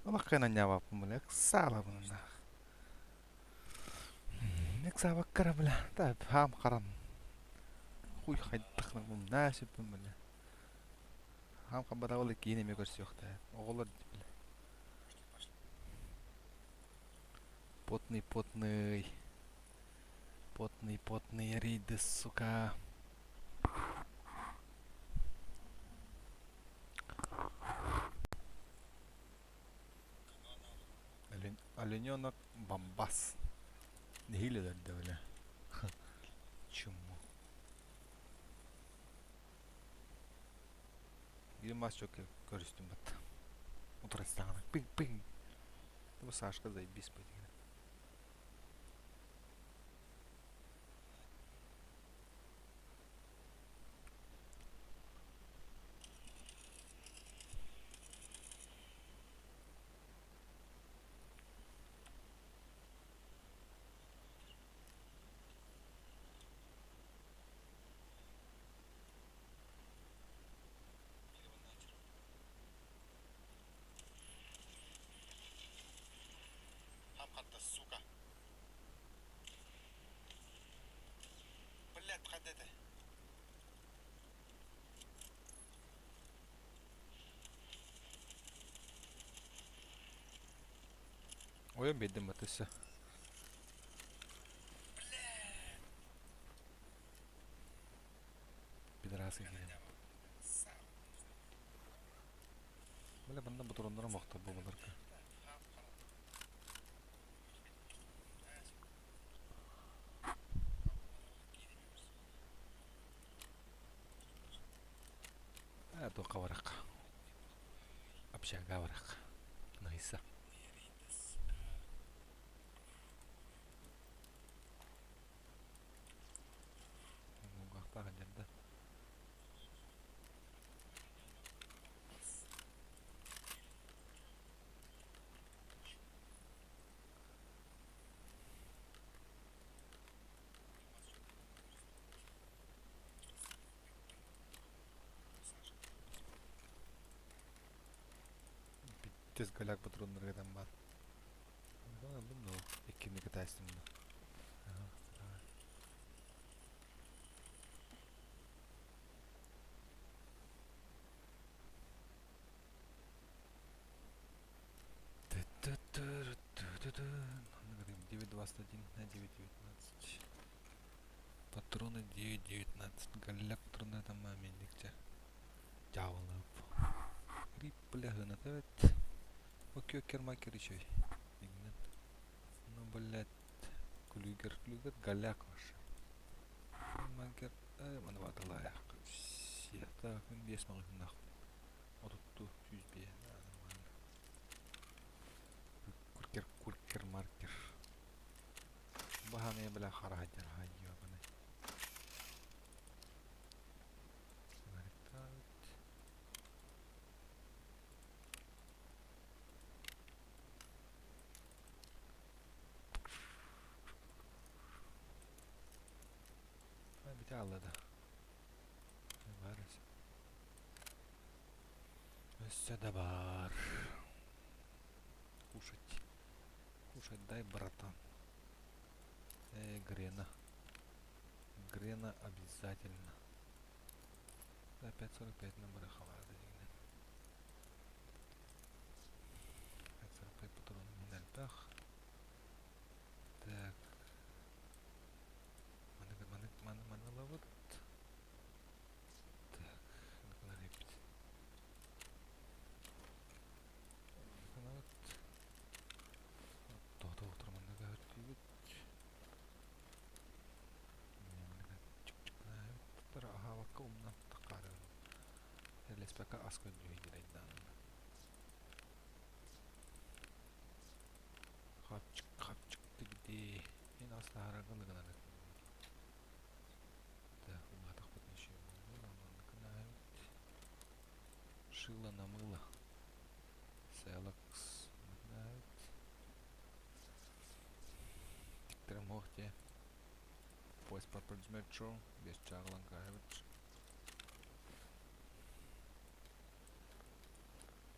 Allah kena nyawa pemulih salah benar. Nek salah kara belah. Tak paham karam. Huy haydak nak munasib pemulih. Ham kabar awal kini mikir siokta. Oğlan belah. Потный риды, сука. Олененок бомбас. Не хилилер de öyle. Чуму. mas çok görüştüm bat. Oturastağına. Ping ping. Bu Сашка заебись по тебе. Хам хатта, сука. Блядь, ходите. Oyun bildim atışı. Пидорасы келем. Бля, банда бутуроннора мокта bu буларка. То каварак. Обща гаварак. Найса. Мугахта галерда. Тез галяк патроннарга там бар. Алдым но эккинеге тастым да. Надо говорим 9.21 на 9.19. Патроны 9.19. Галяк патроны там маминдикче. Жабылып. Риппля гына evet. Окей, кермакер еще. Ну, блядь. Клюгер, галяк ваш. Кермакер, мана баталая. Так, мен бес мағын нахуй. Отутту, 100 бе. Куркер, маркер. Бахаме бля харахатер, хайо бана. Bir de Allah'da. Var. Все да бар. Кушать. Кушать дай, братан. Грена. Грена обязательно. Да, 5.45 на бараховарда. 5.45 патрон на альпах. Так. Мана лавыт. Так. Наконец. Тоқтау тұрмандаға өткейбет. Бір ағаваққа ұмнан тақары. Әрлеспәкі асқа жүйдерейді. Қапчық дегде. Мен асты арағылығын әлі. Так, ұлғатақ бітінші. Шила на мыло. Селакс. Тремохте. Поезд Purple Metro. Без Чарланка.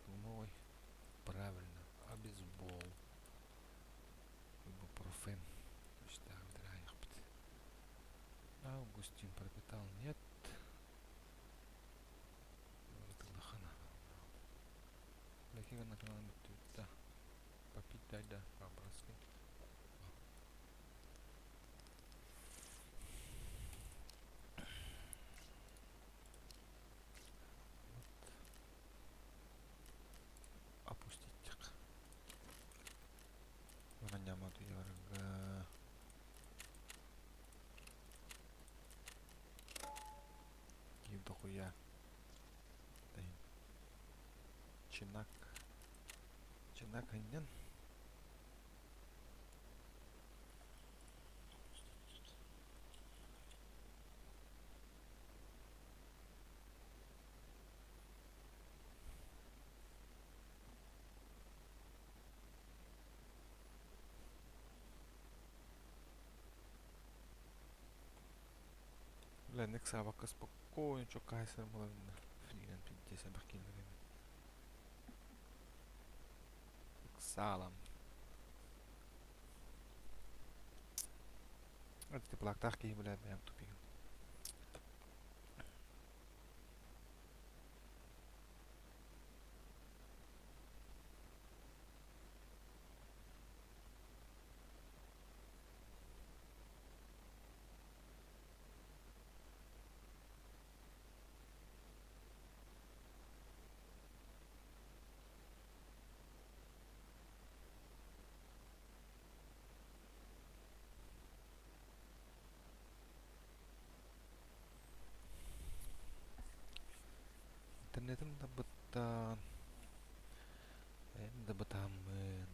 Думай. Правильно. Обезбол. Ибупрофен. Что вдраях. Августин пропитал. Нет. Лохана. Лакига на канал да. Попить дай да. По-братски. Ямату ярга. Киев дохуя. Чынак. Чынак хыннан. Lennek saavakka spokkoon chokkaisar mulle friiden pintiisen bakilleen. Salam. Att det plak tahki mulle meam tupi. Internetin tabuttaan. En tabutammen.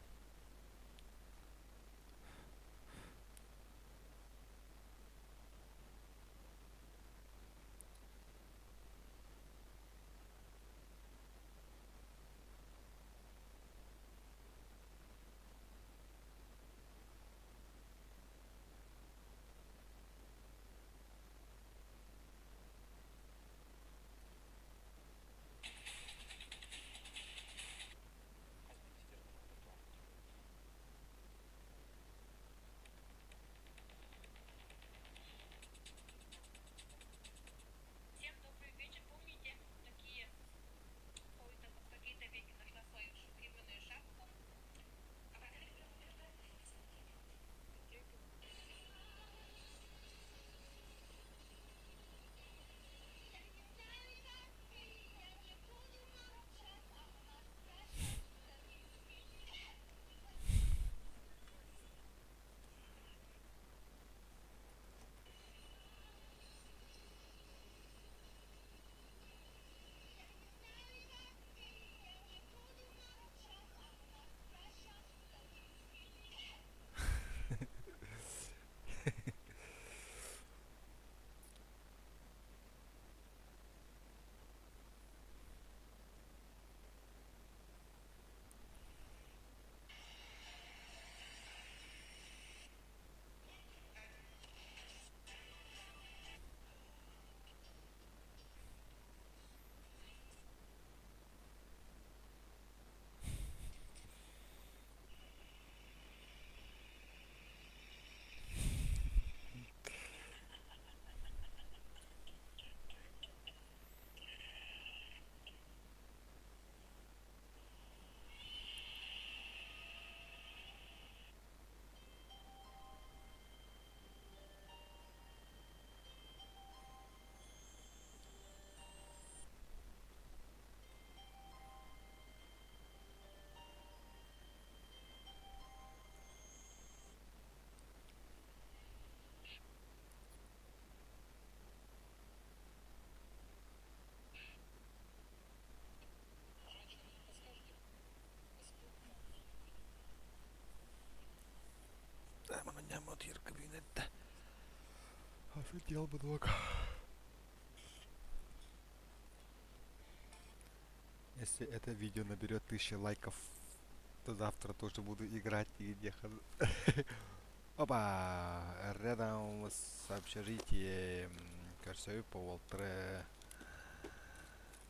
Всем добрый вечер. Помните такие какие-то веки нашла свою фирменную шапку? Tämä on jämmot hirkkaviin, että hasut jalpat vaikka. Если это видео наберет 1000 лайков, то завтра тоже буду играть и ехать. Опа! Рядом с общежитием Көрсөй Поволтре.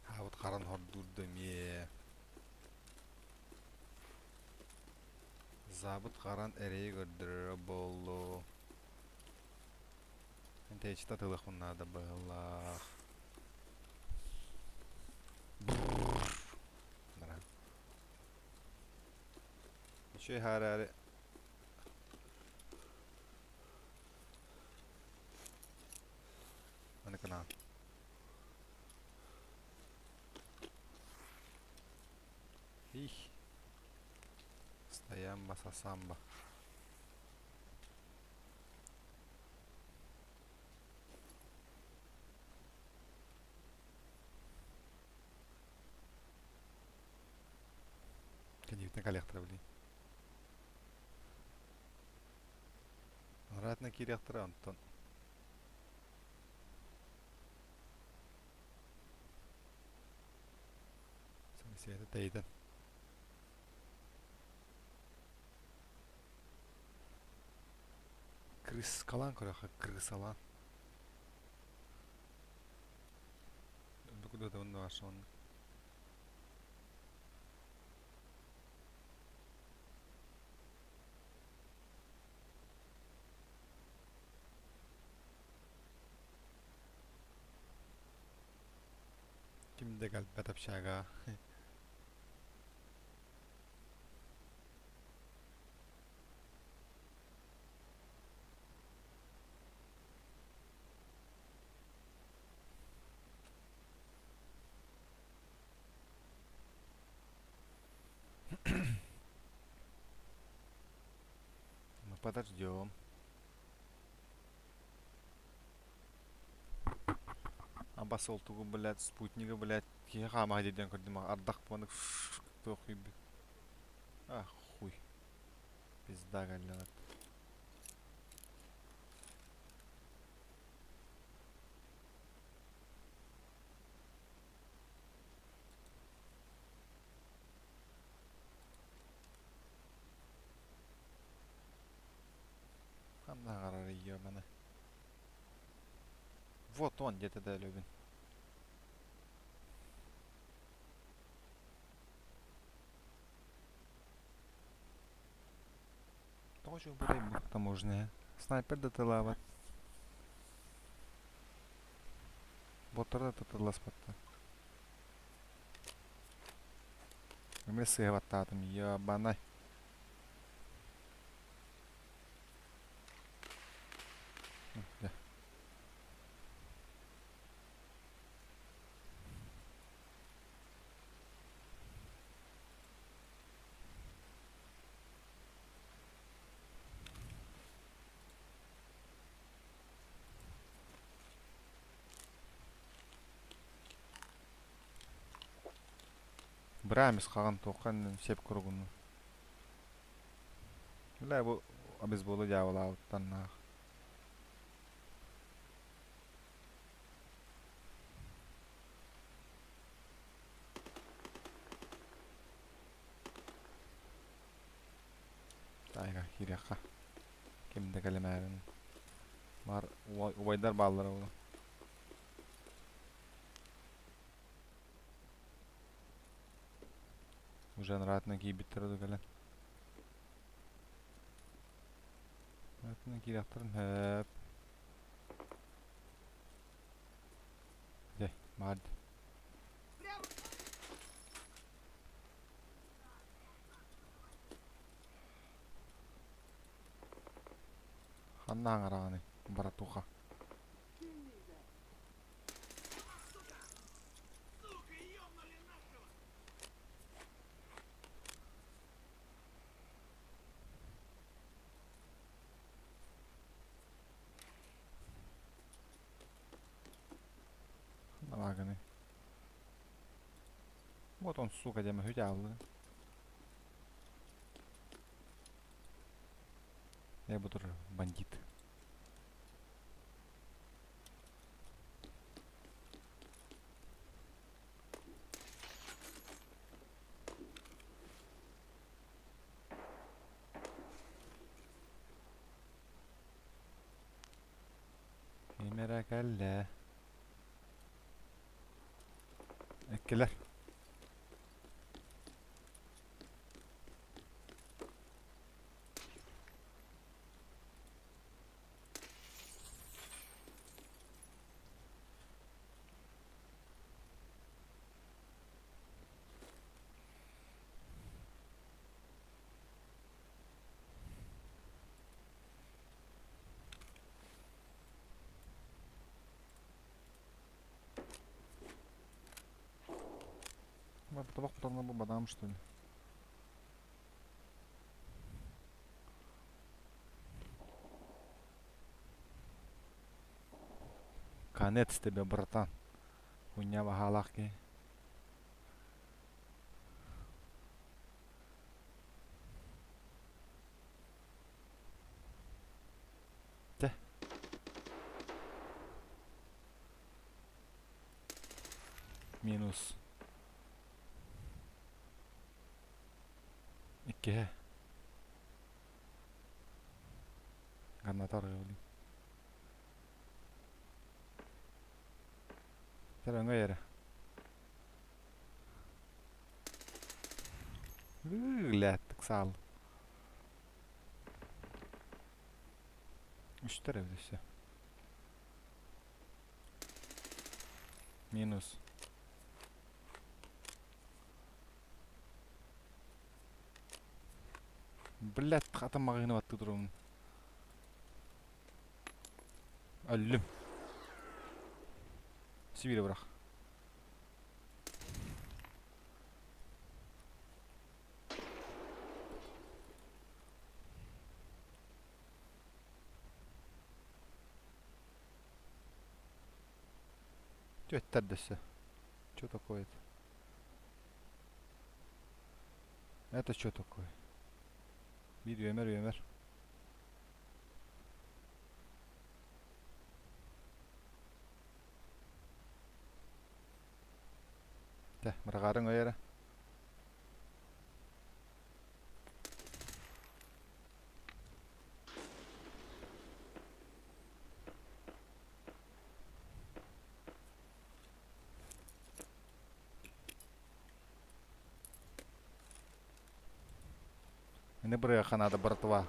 А вот Харан Хордурдым е. Забыт Харан Эрей көрдір болу. Энтечта тылық надо было. Еще и харари. Mana kena? Ih, стоям баса самба. Ратный коллектор блин. Ратный киректор Антон. Света тейден. Крыс калан кораха крыс алан. Куда-то он нашел. Kimde galbet apşaga. Мы подождем. Абасол тугу, блядь, спутника, блядь. Кие хама хадиден көрдім ардақ бондық тоқи бі. А, хуй. Пизда галлағат. Қанда қарар ие бана. Вот он где-то да, любин. Тоже bude to možné. Sniper da telavat. Botorda tatelasmatta. Emre sığavattaadım ya bana. Ya. Брамис қаған тоққан сеп құрғыны. Білай бұл абыз болы жауыла ауыттан нақ. Тайға хирекқа. Кемді кәлем әрін. Бар ұбайдар баллары олы. Уже ратна кийбиттер кэлэн. Ратна кийрактарын хэп. Дэ, мад. Ханнаан араганы баратуха. Лаганы. Вот он, сука, где мы худявы. Я буду бандит. Emerakelle. Ekkeler. Табак кутарына бұл бадам, что ли? Конец тебе, братан. Хуйня в галахке. Minus. 2. Granata arayoluyum. Selam yere. Lattık sağ ol. 3 tarafı işte. Minus. Блядь, атамага кыйнап атты турумун. Өлүм. Сибири бирок. Чё это дальше? Чё такое это? Это что такое? Bir ömer. Teh, mırgarın o yere. Не бреха надо, братва.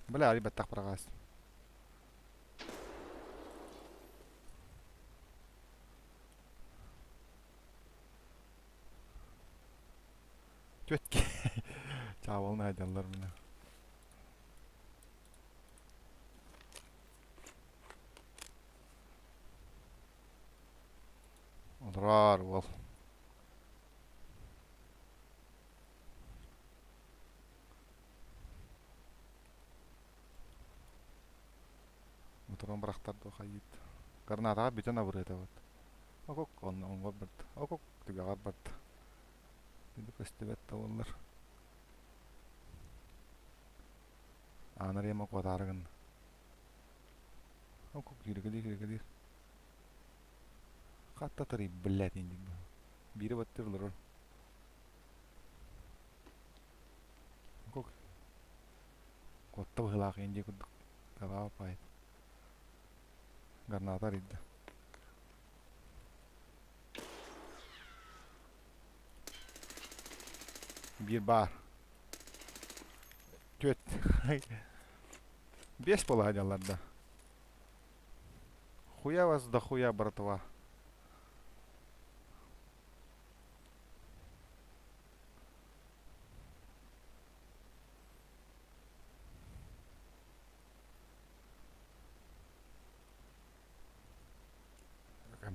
Бля, ребят, так прогас. Тетки. Çavalını haydanlar bile. Olur ol. Oturan bıraktar da kayıt. Karnata bir tane buraya da var. Okok on var bırt. Okok tiga var bırt. Şimdi kestivet de olur. Anar yemek vatargın. Okok yürü. Katta tari billet indik bu. Biri battırılır. Okok. Kotta hılak indik kuduk. Kala payet. Karnata ridde. Bir bar. Tüet. Бес полагалlarda. Хуя вас да хуя, братва.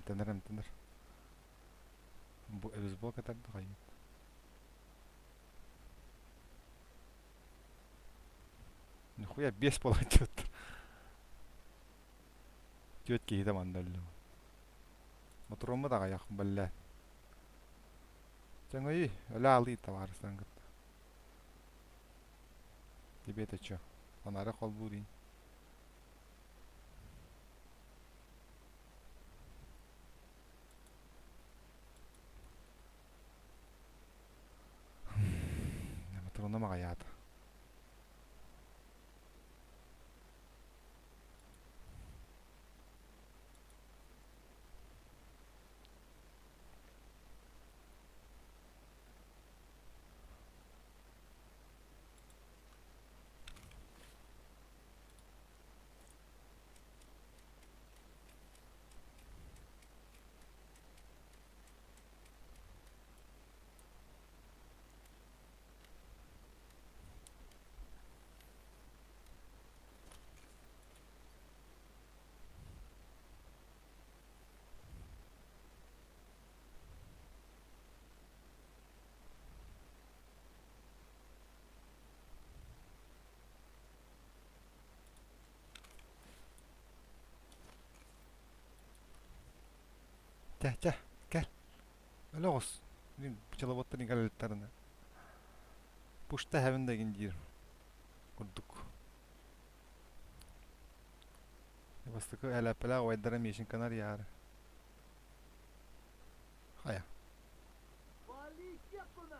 Эмтенер. Bu biz bu kadar da kayıt. Нихуя бес полагает. Тетки хита мандаллы. Моторуму да гаяк балла. Жаңа өлө алды товарыстан кыт. Тебе-то чё? Анары кол бурин. Моторуна магаят. Gel. Öyle olsun. Çalıbotta nigal elitlerine. Puşta hemen de gincir. Kurduk. Bastıkı helapela oydara meşin kanar yar. Haya. Вали кепкуна!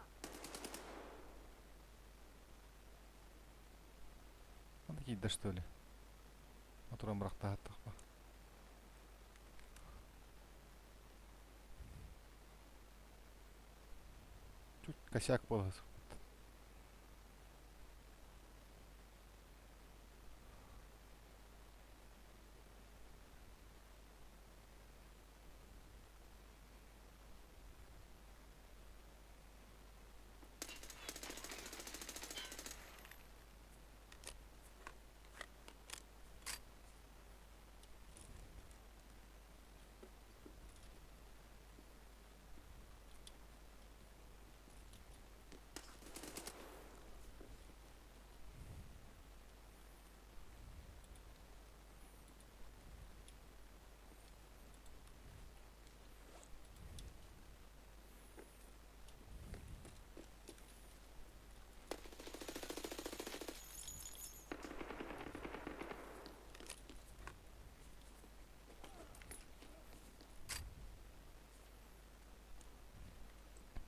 Надо кидда что ли? Мотором быракта хаттык ба. Чуть косяк болғыз.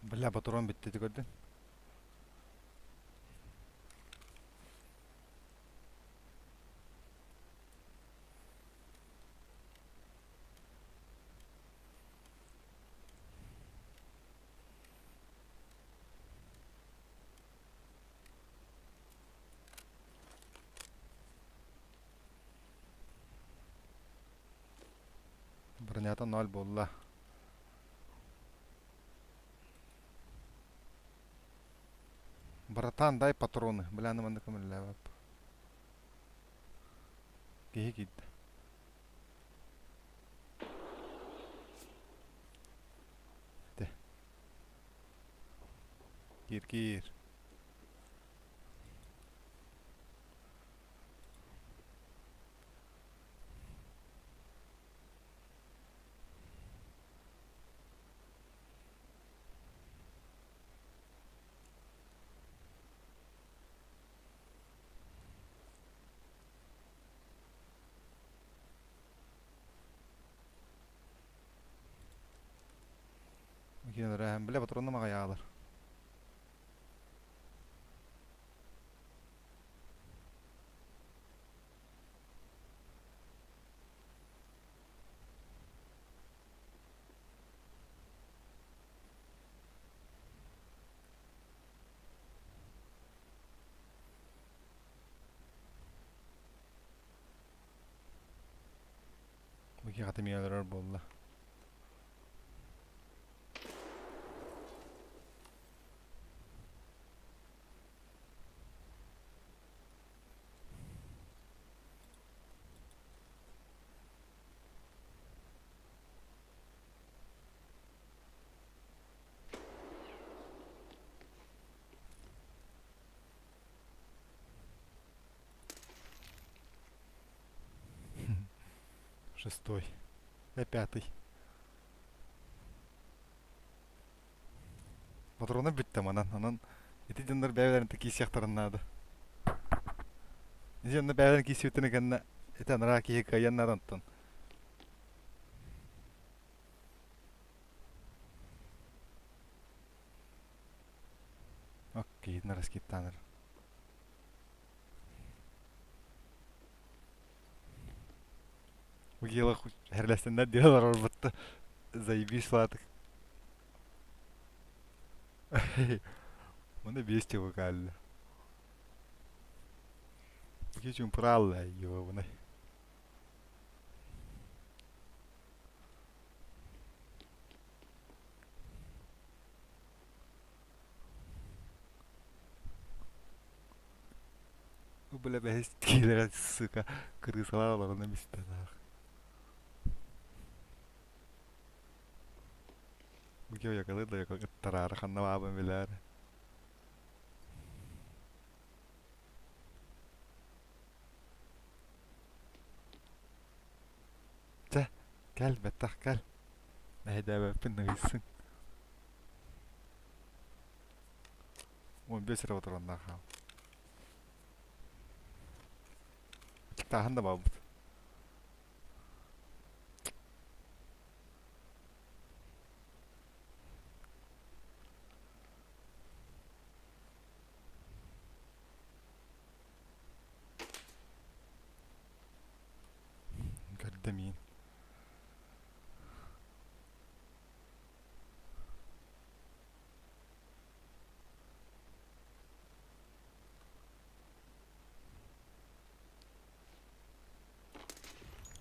Бля, патрон битти gördün. Бронята 0 болла. Братан, дай патроны. Бля, ныманды кымылла бап. Кеге кидді. Де. Кир, кир. Бля, патронны мага яалар. Бики хаты миялар болла. Шестой. Пятый. Патроны бітті манан. Еті жындар бәйбелерін тікі сияқтарыннады. Жындар бәйбелерін кесі өтіні кәнна. Еті аныра кейі кайяннадан тұн. Окей, нарас кеттаныр. Угела херлестенler diyorlar orada. Заебись, Ладык. Мене бісті вокально. Поки чим пралла його вони. Бля, бәс тилер сука. Крысалар оларына мистанар. Бugün yakaladı da yakaladı. Tararı kanına abim bilir. Gel betak gel. Neydi abi öpün neysin? 15 lira oturanlar ha. Tahan da babut. قدامين.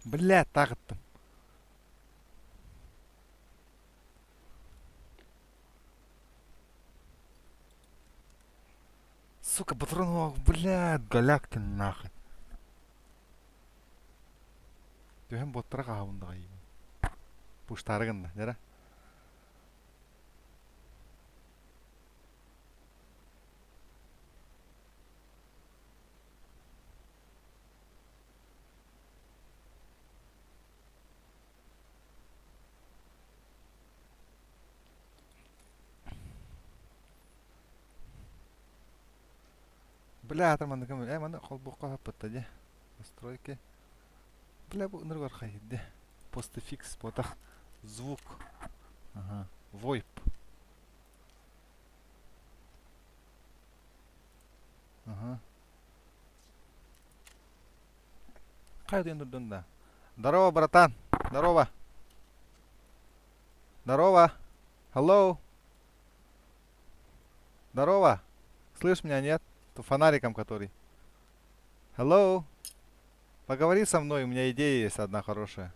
بالله طاقتم. Сука, патрон, блядь, галактин нахуй. Төһен боттара каабында кайы. Пуштарыгында, жара. Бля, там анда кем? Манда колбукка хаппатта же. Настройки. Бля, бу ныргар кайды. Постфикс ботах. Звук. Ага. VoIP. Ага. Кайда енді донда? Здорово, братан. Здорово. Здорово. Hello. Здорово. Слышь меня, нет? То фонариком который. Hello. Поговори со мной, у меня идея есть одна хорошая.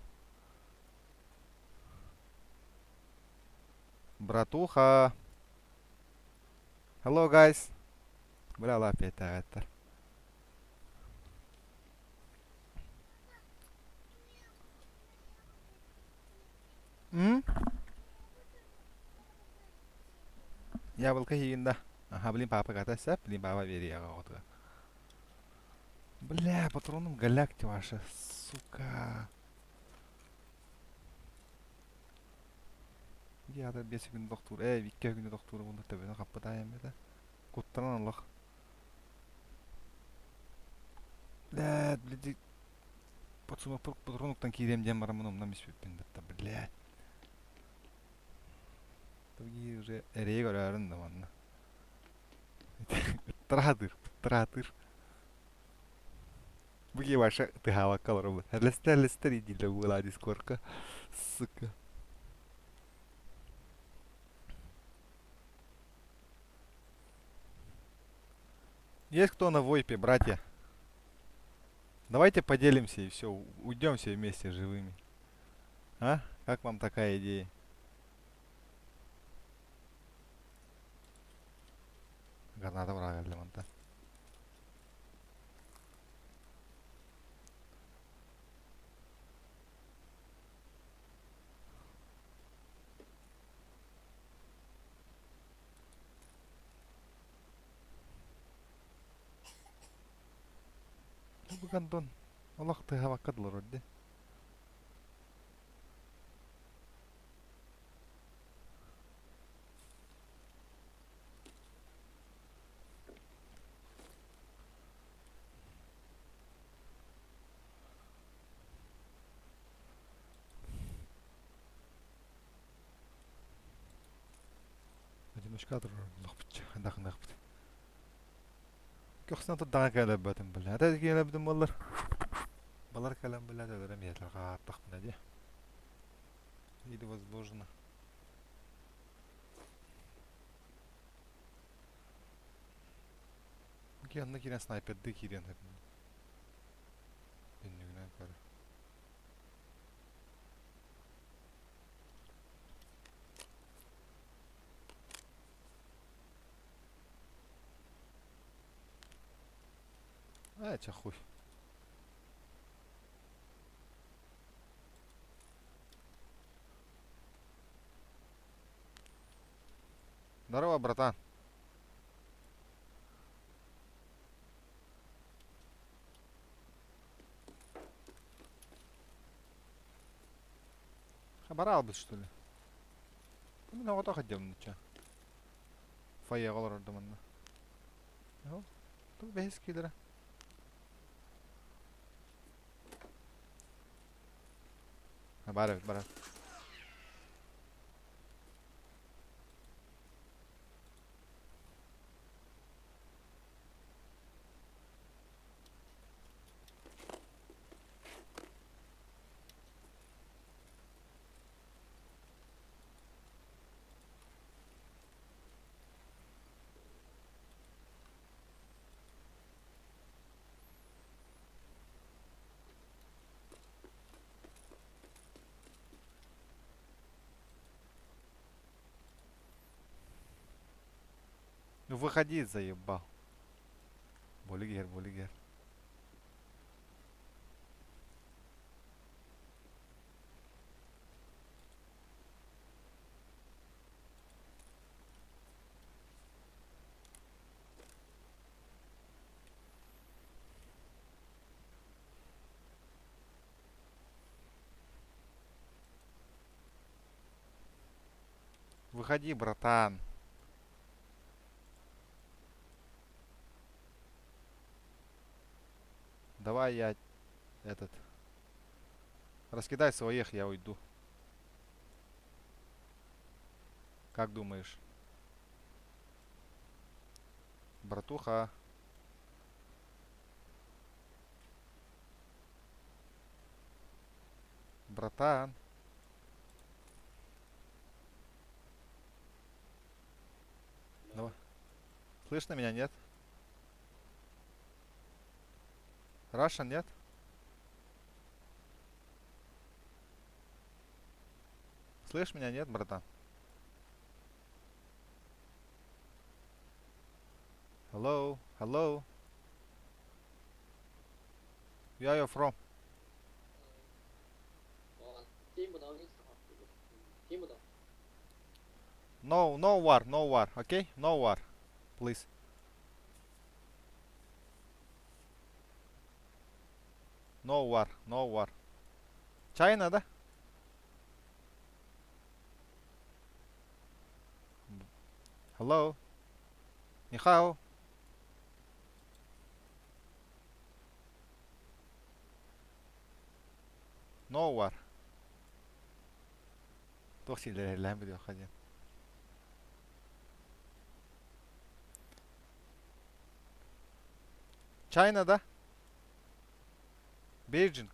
Братуха. Hello, guys. Бля, опять это. М? Яблоко егинда. Ага, блин, папа катайся, блин, папа вери, я готова. Бля, патроном галакти ваша, сука. Я да 5 gün доктор, 2 gün доктор bunu tebeden kapatayım ya da. Kuttan Allah. Бля, блядь. Пацаны патроноктан киремден дем барамын, мына миспеппен да, бля. Тоги уже эреге көрөрүн да мана. Тратыр. Буги ваша тыхава калору. Лестер иди да була дискорка. Сука. Есть кто на войпе, братья? Давайте поделимся и все, уйдем все вместе живыми. А? Как вам такая идея? Граната врага для монта. Bukan ton. Allah teh hawakat lor de. Одиночка лохпч. Дах. Көхсен то дага калап батым била. Ата калап дим боллар. Балар калам била да рамиятла гаттак бина де. Или возможно. Yanına giren sniper'de giren hep. Benimle kara. Чахуй. Здорово, братан. Хабар албыз, что ли? Мен ағыта қадем ныча. Файя қалар ордаманна. Oh, tuh behis kidra. Bara. Ну выходи, заебал. Болигер. Выходи, братан. Давай я этот. Раскидай своих, я уйду. Как думаешь? Братуха. Братан. Давай. Слышно меня, нет? Раша, нет? Слышь меня, нет, братан? Hello? Where are you from? No war, okay? No war, please. No war. China, да? Hello? Нихао? No war. توخشي اللي بدي أخذين. China, да? Beijing.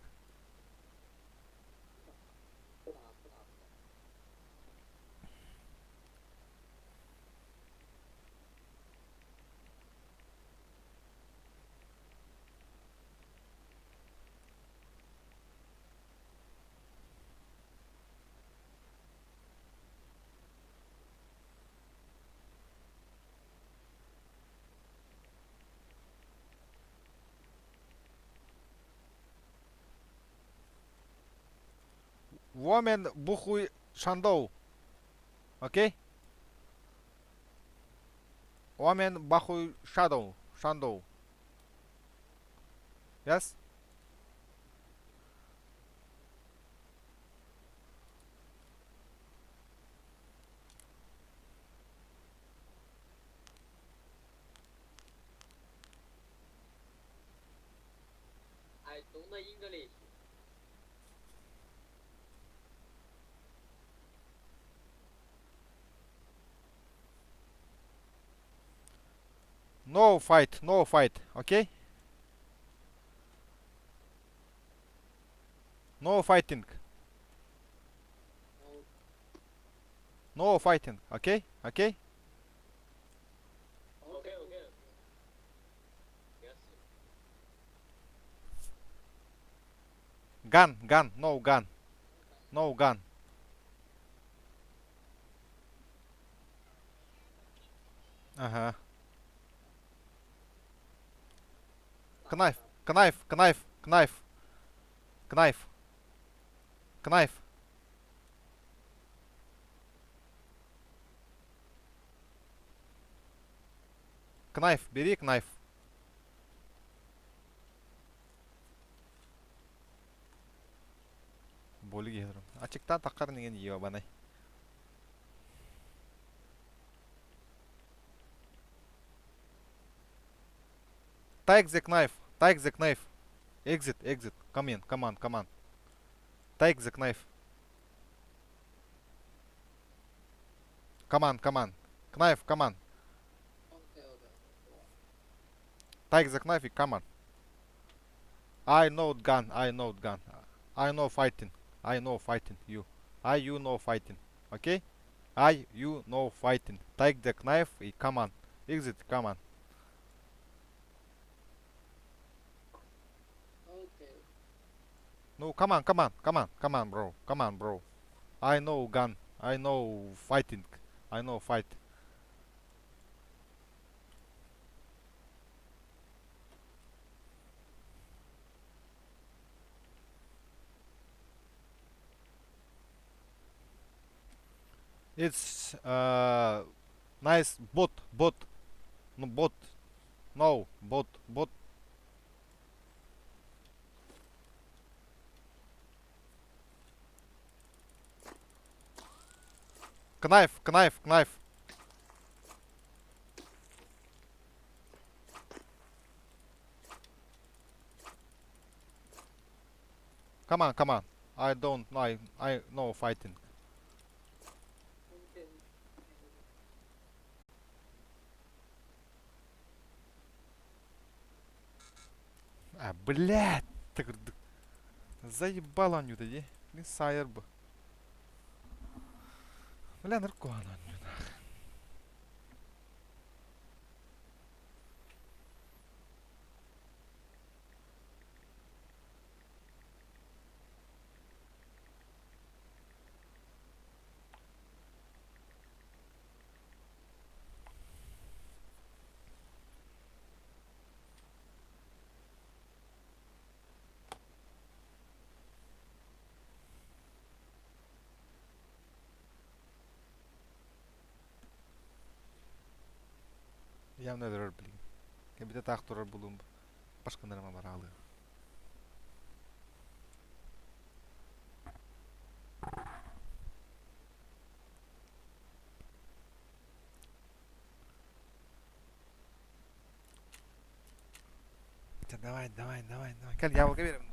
Woman бухуй шандоу. Okay? Woman бахуй шандоу. Yes? I don't know English. No fight, okay? No fighting. No fighting, okay? Okay. Yes. Gun, no gun. No gun. Ага. Knife. Knife, бери knife. Болиги хедрым. Ачыктан таккар неген ебаный. take the knife. Take the knife. Exit, exit. Come in. Come on, come on. Take the knife. Come on, come on. Knife, come on. Okay, okay. Take the knife, come on. I know gun, I know gun. I know fighting. I know fighting. You know fighting. Okay? You know fighting. Take the knife, come on. Exit, come on. Okay. No, come on, come on, come on, come on, bro. Come on, bro. I know gun. I know fighting. I know fight. It's nice bot. No bot. No bot. Knife. Come on. I don't know. I know fighting. Okay. Блядь. Заебал он тоді. Не сайер бы. Бля, наркоман. Явно ерор білген. Кембіде тақ тұрар болуым. Башқандарыма бар алы. Давай. Кәл, ябылға беремін.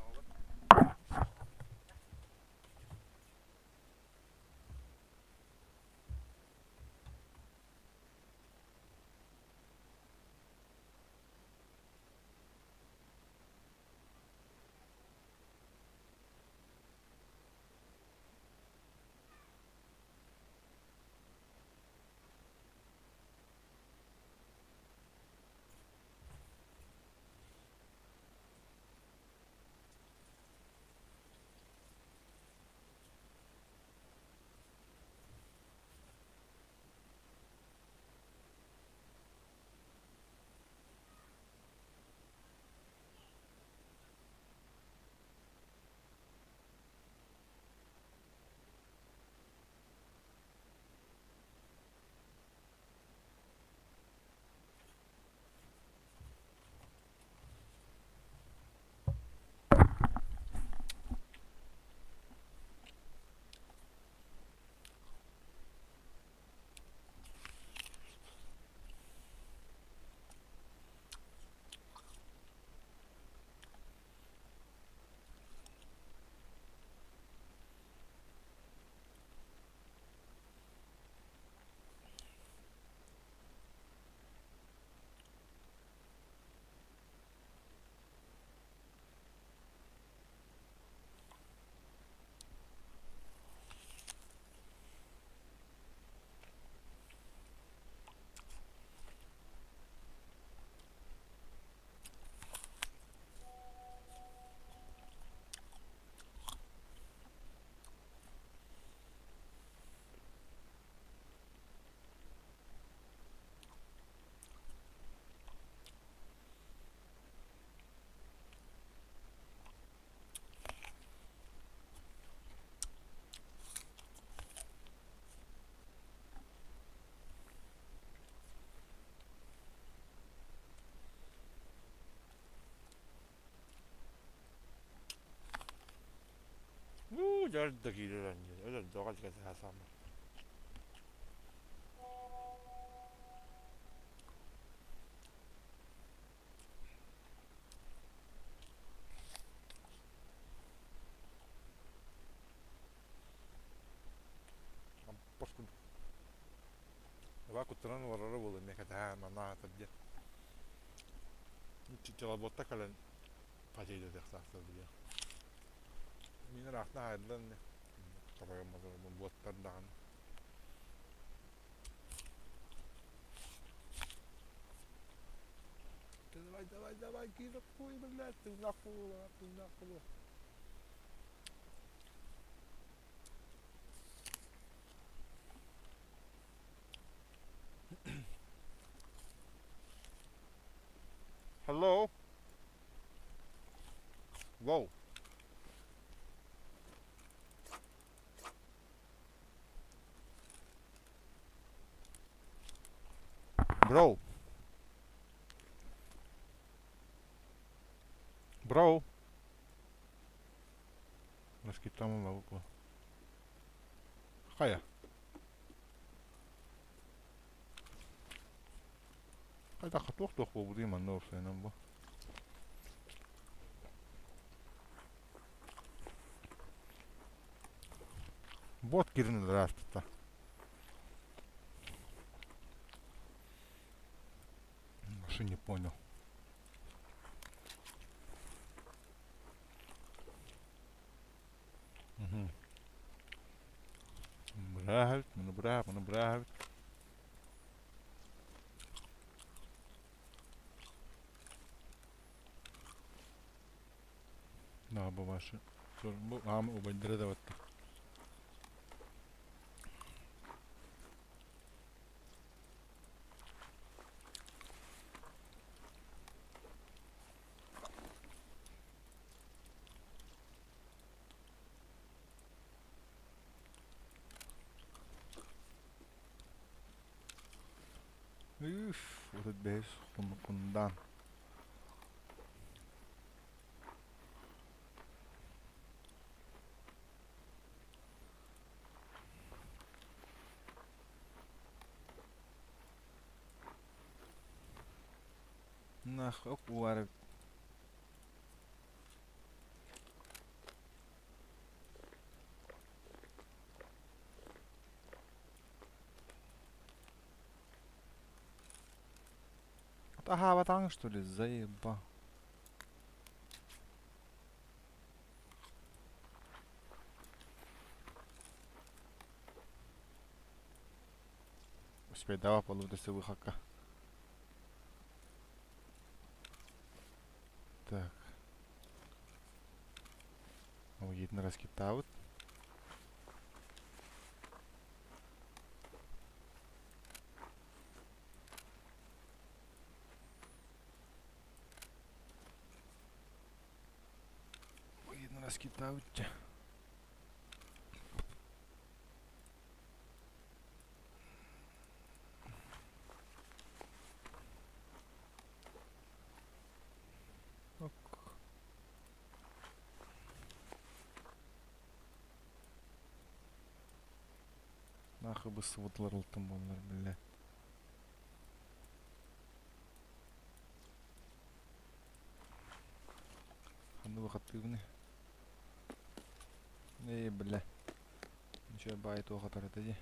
열두 기르라니. 여덟 너가지가 사서 한번. куттаран варара болу мека та мана тадя. Чичала ботта кален патейде дехтахтар бия. Мин рахна хайдлан не. Табага мазар боттар даган. Давай, кидап кой, блядь, ты нахуй. Hello? Whoa. Bro. Let's get some of the Hiya. I dacht toch wel die man nooit zijn dan. Вот кирин здравствуйте. Вообще не понял. Угу. Набрать. Да, бабаши. Ам убандира да вот. Üf, вот это бейс, кундан. Нах, окуар. Ага, ватан что ли, заеба. Успей, давай полудосы выхака. Так. Один раз китаут. Один раз китаут. Нахуй бы свутларыл там болар, бля. Ханды вахаттыгны. Бля. Ничего байт охатар это де.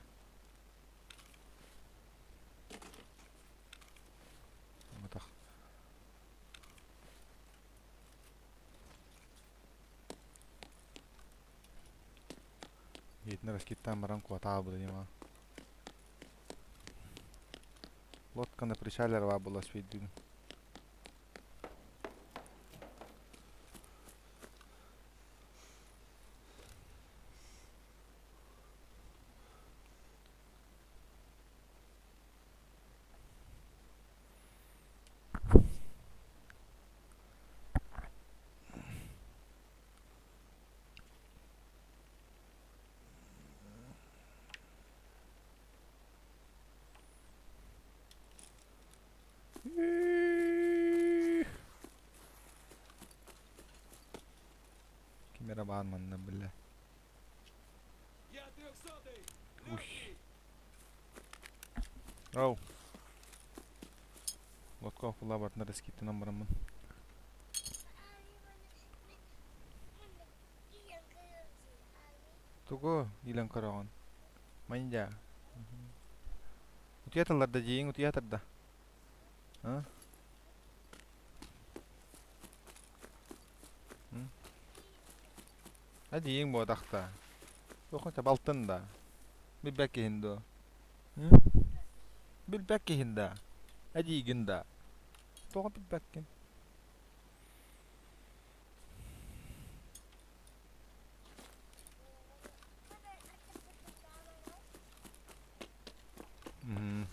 Матах. Един раз киттан баран куатаа буду дима. Лодка на причале рва была свидим. Камера манна, бля. Оу. Лодка фула бартна рискитти намбарамын. Туго илен караган. Манья. Utiyatarlarda jiyin utiyatarda. Ha? Hı? Hadi jiyin bu daqta. Yoqunca baltında. Bir bekki hindo. Hı? Bir bekki hinda. Hadi yiginda. Toğa bir bekki. Mhm.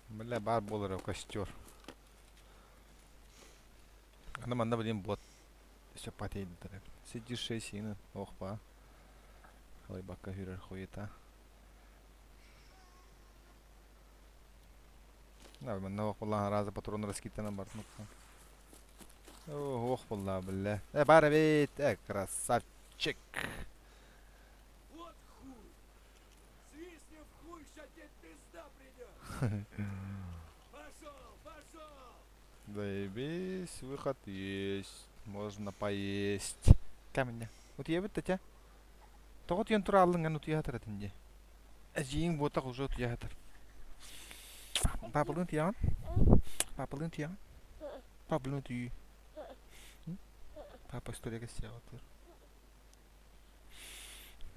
Бля, бар болар костер. Ана манда блин бот. Еще потеет дыры. Сидишь шейсины. Ох па. Халай бакка хүрер хуета. Да, манда ох болла раза патрон раскитана бартнукка. Ох болла бля. Бар бит. Красавчик. Вот хуй! Свистни в хуй, ща тебе пизда придет! Пошел! Заебись, выход есть. Можно поесть. Камня. Вот я бит тя. Тогот ен тура алынган утуятыр тинде. Әжиң ботак уже утуятыр. Папалын тиян? Папалын тиян? Папалын тию. Папа историяга сиятыр.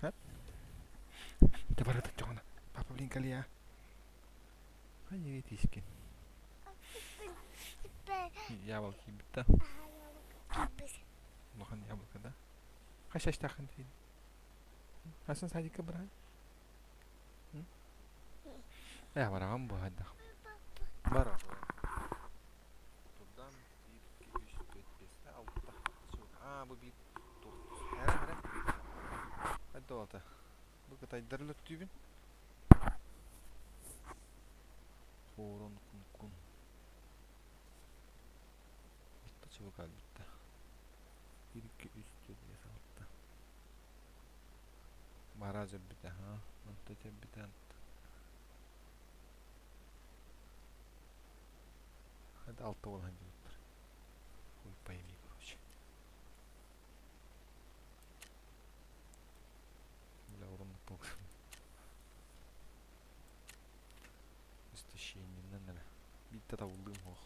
Хәп? Ты бара тәтәгән. Папа блин калия. Хәйе тискин. Яблоки битта. Лохан яблоко да. Кашаш тахын тин. Хасын садика брай. Я бараган бу хадда. Бара. Тудан 1 2 3 4 5 6. Bu bir tur. Hara. Hadi oldu. Bu kadar darlı tübün. Horon kun. Bitti çabuk al bitti. 1 2 3 4 5 6. Barajı bitti ha. Montaja bitti. Hadi 6 ol hadi. Хуй пойми, короче. Бля, урон полк. Истощение, наверное. Бить это улым, ох.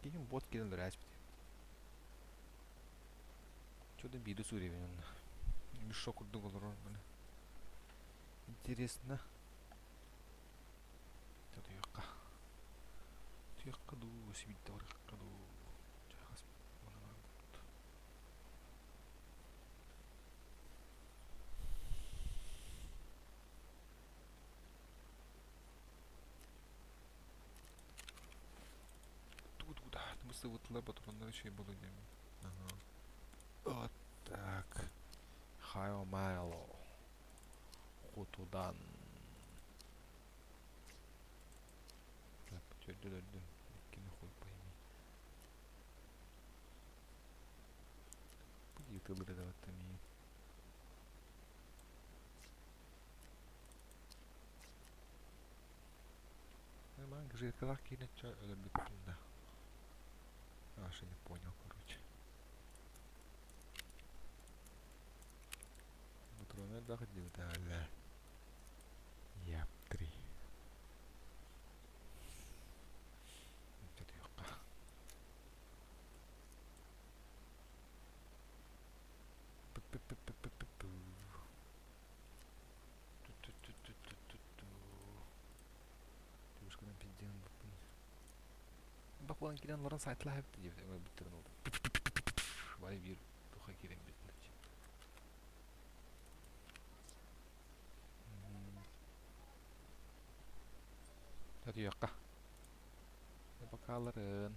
Кейін бот келін дұры әспіде. Чодан биді сүре бен онна. Мишо күрді болыр оны. Интересно. Tuyakka. Tuyakka duu, sibidda varaqqa duu. Jahas mana varaqqa. Тут да, мы вот лаба тронна şey bulacağım. Aha. Вот так. Хайо Майло. Kutudan. Öldüm. Yine koy payını. Bu yıtılır da vattım iyi. Ben грызет казах кинет чай ölürdük bunda. Аж не понял, короче. Патроны доходил, да, ля. Я 3. Bak bana giren Loran saytla hep diye bitirin oldu. Vay bir tuha giren bitti. Hadi yakka. Bakalım.